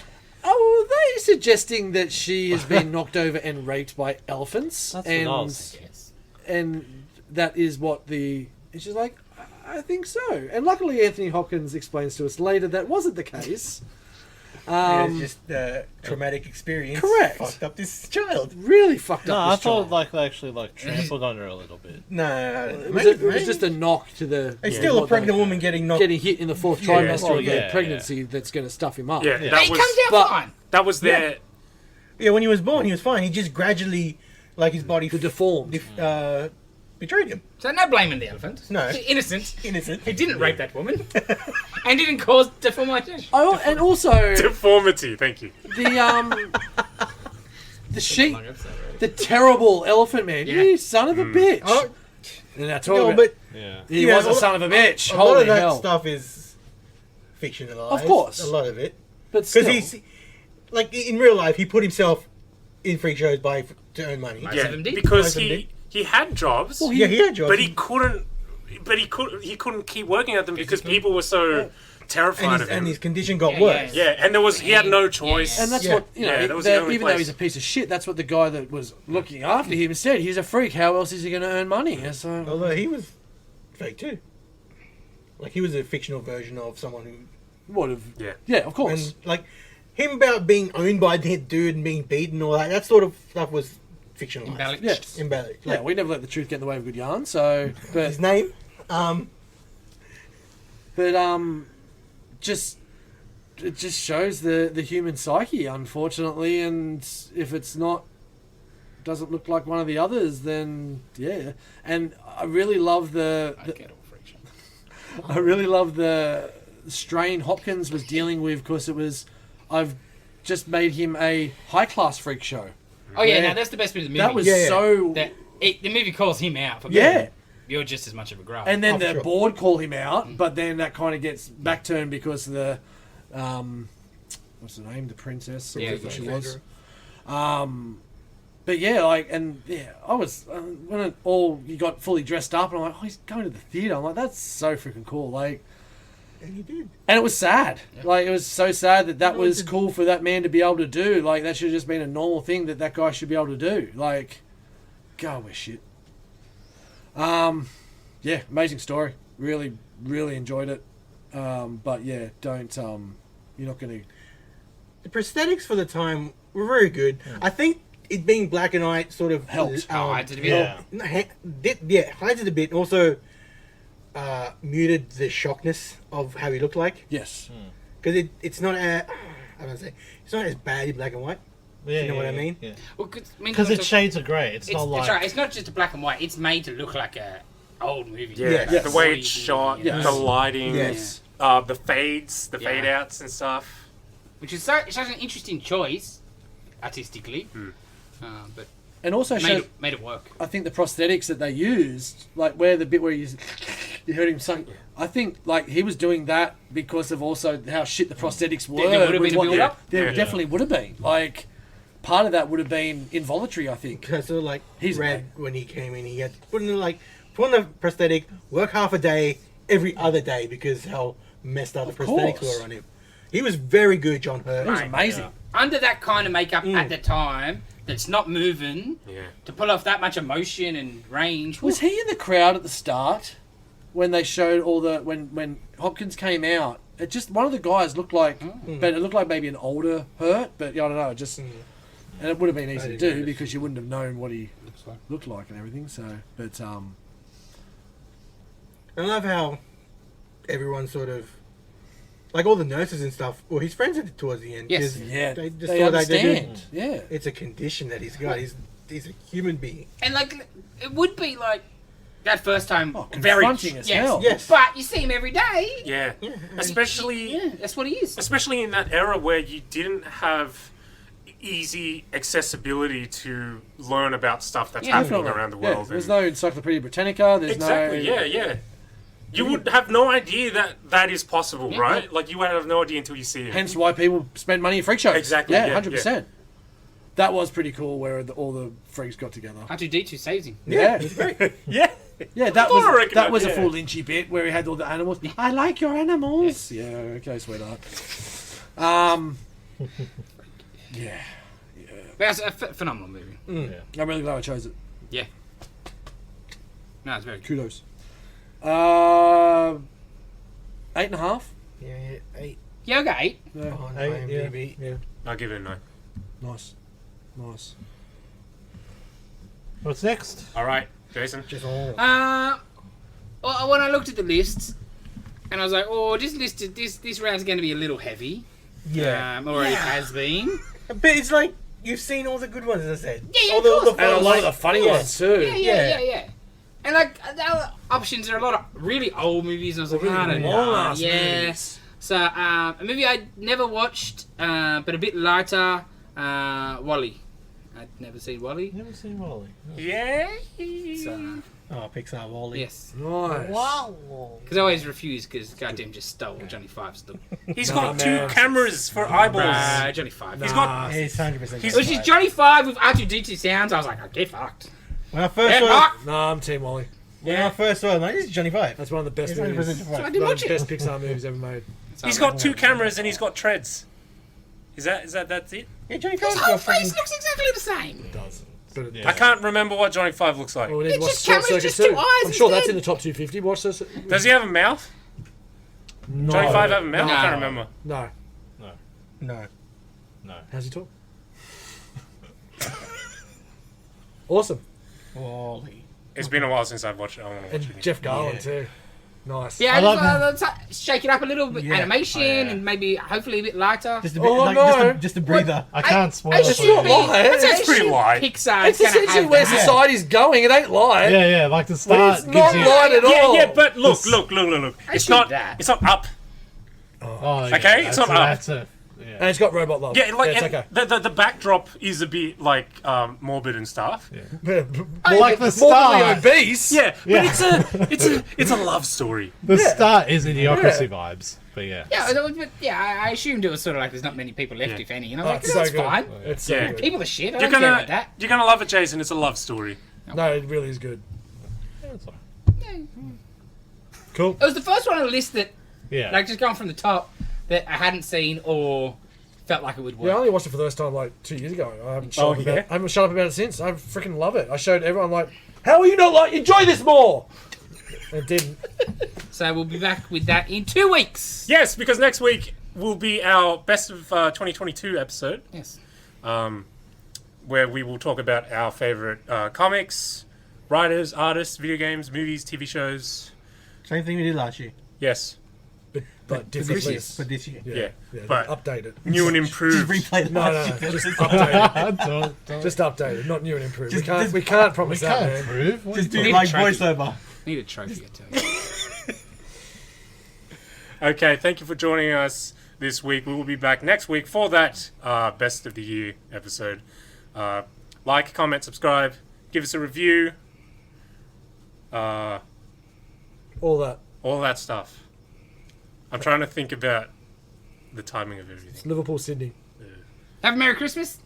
"Oh, are they suggesting that she has been knocked over and raped by elephants?" That's and what I was Yes. and that is what the... And she's like, "I think so." And luckily, Anthony Hopkins explains to us later that wasn't the case. It's just a traumatic experience. Correct. Fucked up this child. Really fucked No, up I this thought child. like they actually like trampled on her a little bit. No. It was just a knock to the... It's still a what pregnant they- woman getting knocked. Getting hit in the fourth Yeah. trimester Well, of their yeah, pregnancy that's going to stuff him up. Yeah, Yeah. that He was comes out but- fine. that was their Yeah, when he was born, he was fine. He just gradually, like, his body The deformed. betrayed him. So no blaming the elephant. No. He's innocent. Innocent. He didn't rape that woman. And didn't cause deformation. Oh, and also deformity. Thank you. the sheep, the terrible elephant man. Yeah. You son of a bitch. Oh, And I told no, him but Yeah. he yeah, was a a son of a bitch. a lot Holy of that hell! stuff is fictionalized. Of course. A lot of it. But Because still, he's, like, in real life, he put himself in freak shows to earn money. Most Yeah, of them did. because Most of them he had jobs, Yeah, he had jobs. but he couldn't. But he couldn't keep working at them because people were so terrified of him. and his condition got Yeah, worse. Yeah, and he had no choice. and that's Yeah. what Yeah, that was the only even though place. he's a piece of shit, that's what the guy that was looking after him said. He's a freak. How else is he going to earn money? And so, Although he was fake too. Like, he was a fictional version of someone who... what of? Yeah. Yeah, of course. And, like, him about being owned by that dude and being beaten and all that, that sort of stuff was fictionalized. Embellished. Yes. Embellished. Yeah, Like, we never let the truth get in the way of good yarn. So, but his name? just it just shows the human psyche, unfortunately. And if it's not, doesn't look like one of the others, then yeah. And I really love I get all freak show. I really love the strain Hopkins was dealing with, because it was, I've just made him a high class freak show. Oh yeah, Yeah. no, that's the best bit of the movie. That was Yeah, yeah. so the movie calls him out for yeah. being, you're just as much of a grub. And then Oh, the sure. board call him out, but then that kind of gets back to him because of the what's the name? The princess, or Yeah, whatever she yeah. was. But yeah, like, and yeah, I was when it all you got fully dressed up, and I'm like, oh, he's going to the theater. I'm like, that's so freaking cool. Like, and he did. and it was sad. Yeah. Like, it was so sad that No, was it's a- cool for that man to be able to do. Like, that should have just been a normal thing that guy should be able to do. Like, God, we're shit. Yeah, amazing story. Really, really enjoyed it. But yeah, don't you're not gonna. The prosthetics for the time were very good. I think it being black and white sort of Helped. Hides it a bit. Yeah. hides it a bit. Also, muted the shockness of how he looked like, Yes. because it's not I don't say it's not as bad in black and white. Yeah, You know what I mean? Yeah. Well, Because it's shades of grey. It's not like that's right. It's not just a black and white. It's made to look like a old movie. Yeah, Yeah. the way it's shot, Yes. the lighting, Yes. the fades, the fade Yeah. outs and stuff. Which is such an interesting choice, artistically. But And also showed, made it work. I think the prosthetics that they used, like where the bit where you heard him sing, I think like he was doing that because of also how shit the prosthetics were. There would have with been a what- build-up? There Yeah. definitely would have been. Like part of that would have been involuntary, I think. Because sort of like He's Red when he came in, he had to put on the prosthetic, work half a day every other day because how messed up the prosthetics course. were on him. He was very good, John Hurt. It was Right. amazing. Under that kind of makeup at the time, that's not moving, Yeah. to pull off that much emotion and range. Was he in the crowd at the start when they showed all the when Hopkins came out? It just one of the guys looked like, but it looked like maybe an older Hurt. But I don't know, it just and it would have been easy to didn't do notice. because you wouldn't have known what he looked like and everything. So, but I love how everyone sort of, like all the nurses and stuff, well, his friends did towards the end. Yes. 'cause yeah, they just they thought they did. understand. Yeah, It's a condition that he's got. He's a human being. And like, it would be like that first time confronting as hell. Yes. But you see him every day. Yeah. Especially Yeah, that's what he is. especially in that era where you didn't have easy accessibility to learn about stuff that's Yeah, happening Definitely. around the Yeah, world. there's and- no Encyclopedia Britannica. There's exactly. no Yeah. You would have no idea that that is possible, Yeah. right? Like you would have no idea until you see it. Hence why people spend money at freak shows. Exactly, Yeah, yeah, 100%. That was pretty cool where all the freaks got together. R2D2 saves him. Yeah, yeah. yeah, that I was reckon that was that, a yeah. full Lynchy bit where he had all the animals. I like your animals. Yeah, okay, sweetheart. Yeah, That's a phenomenal movie. I'm really glad I chose it. Yeah. No, it's very good. Kudos. 8.5. Yeah, 8 Yeah, I got 8. Yeah. on Hey, IMDb. yeah. I'll give it a 9. Nice. What's next? All right, Jason. Well, when I looked at the list, and I was like, oh, this round's going to be a little heavy. Yeah. Already has been. But it's like, you've seen all the good ones, as I said. Yeah, all of the, course. the And a fun lot of ones. the funny Yeah. ones too. Yeah. And like the other options are a lot of really old movies. And I was like, I don't know. long-ass Yeah. movies. So a movie I never watched, but a bit lighter. Wall-E. I'd never seen Wall-E. Never seen Wally. Yeah. So Oh, Pixar Wall-E. yes, Nice. because I always refused because goddamn just stole Johnny Five's look. He's Nah, got man. 2 cameras for eyeballs. Johnny Five. He's got. Yeah, it's 100%. He's- Which is Johnny Five with R2D2 sounds. I was like, I get fucked. When I first Get saw fucked. No, I'm Team Wally. when I first saw it, I'm like, this is Johnny Five. That's one of the best It's movies. 100% Johnny So I Five. didn't One of watch the it. best Pixar movies ever made. So He's I'm got like, 2 cameras and he's got treads. That's it? Yeah, Johnny His Five's whole got face freaking... looks exactly the same. It does. But it, Yeah. I can't remember what Johnny 5 looks like. well, we need to It's watch just Short cameras, Circuit just 2 too. eyes I'm sure that's instead. in the top 250. Watch this. Does he have a mouth? No. Johnny 5 have a mouth? No. I can't remember. No. No. No. How's he talk? Awesome. Wall-E. It's been a while since I've watched it. I want to watch And it again. Jeff Garland too. Nice. Yeah, I love let's shake it up a little bit, Yeah. animation, Oh, yeah. and maybe hopefully a bit lighter. Just a bit, Oh, like, no. just a breather. I can't spoil I it for should you. be. lie. That's It's pretty light. Pixar. It's essentially where society's going. It ain't light. Yeah, like the But start it's gives not you. light at all. Yeah, but look. I It's should not. that. It's not up. Oh, yeah, Okay, it's not up. That's it. Yeah. And it's got robot love. Yeah, like it's and okay. the backdrop is a bit like morbid and stuff. More like the morbidly start. obese. Yeah, but Yeah. it's a love story. The start is idiocracy vibes, but yeah. I assumed it was sort of like there's not many people left, Yeah. if any. And I'm Oh, like, it's that's so good. fine. It's so Yeah. good. People are shit. I You're don't care about gonna that. you're gonna love it, Jason. It's a love story. No, it really is good. That's all right. Cool. It was the first one on the list that, Yeah. like, just going from the top, that I hadn't seen or felt like it would work. Yeah, I only watched it for the first time like 2 years ago. I haven't shut Oh, up about yeah? it. I haven't shut up about it since. I freaking love it. I showed everyone like, how are you not like enjoy this more? And it didn't. So we'll be back with that in 2 weeks. Yes, because next week will be our best of 2022 episode, Yes. where we will talk about our favorite comics, writers, artists, video games, movies, TV shows. Same thing we did last year. Yes. But but For this differently. year. For this year. Yeah, but updated. new and improved. Replay No, just updated. Just updated, not new and improved. We can't We promise that, can't man. prove. What Just do you do Need like a trophy. voiceover. Need a trophy, I tell you. Okay, thank you for joining us this week. We will be back next week for that best of the year episode. Like, comment, subscribe, give us a review, All that. all that stuff. I'm trying to think about the timing of everything. It's Liverpool, Sydney. Have a Merry Christmas?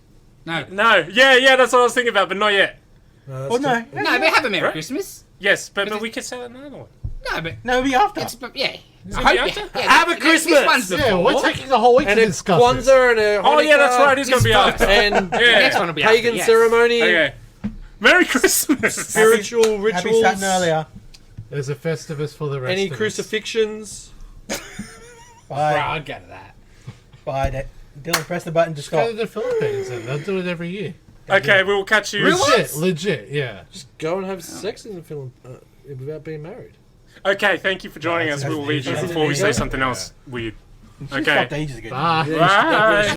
No. No, yeah, that's what I was thinking about, but not yet. No, that's Oh no. good. No, but have a Merry Right? Christmas. Yes, but we could sell another one. No, but No, it'll be after. it's yeah. it I hope after? yeah, Have a this Christmas! one's Yeah, before. we're taking the whole week And to a discuss this. Kwanzaa and a Oh, yeah, that's Hanukkah right, it's going to be This after. And The Yeah. next one will be pagan after, yes. ceremony, Okay. Merry Christmas! spiritual Happy rituals, starting earlier. There's a Festivus for the rest any of us. crucifixions. Bye. Right, I'd go to that. Bye. Dylan, press the button to Go stop. to the Philippines and they'll do it every year. Okay, we will catch you. Legit, yeah. Just go and have sex in the film without being married. Okay, thank you for joining us. We will leave you That's before we easy. say something else weird. She Okay. stopped ages ago. Bye. Yeah, Bye.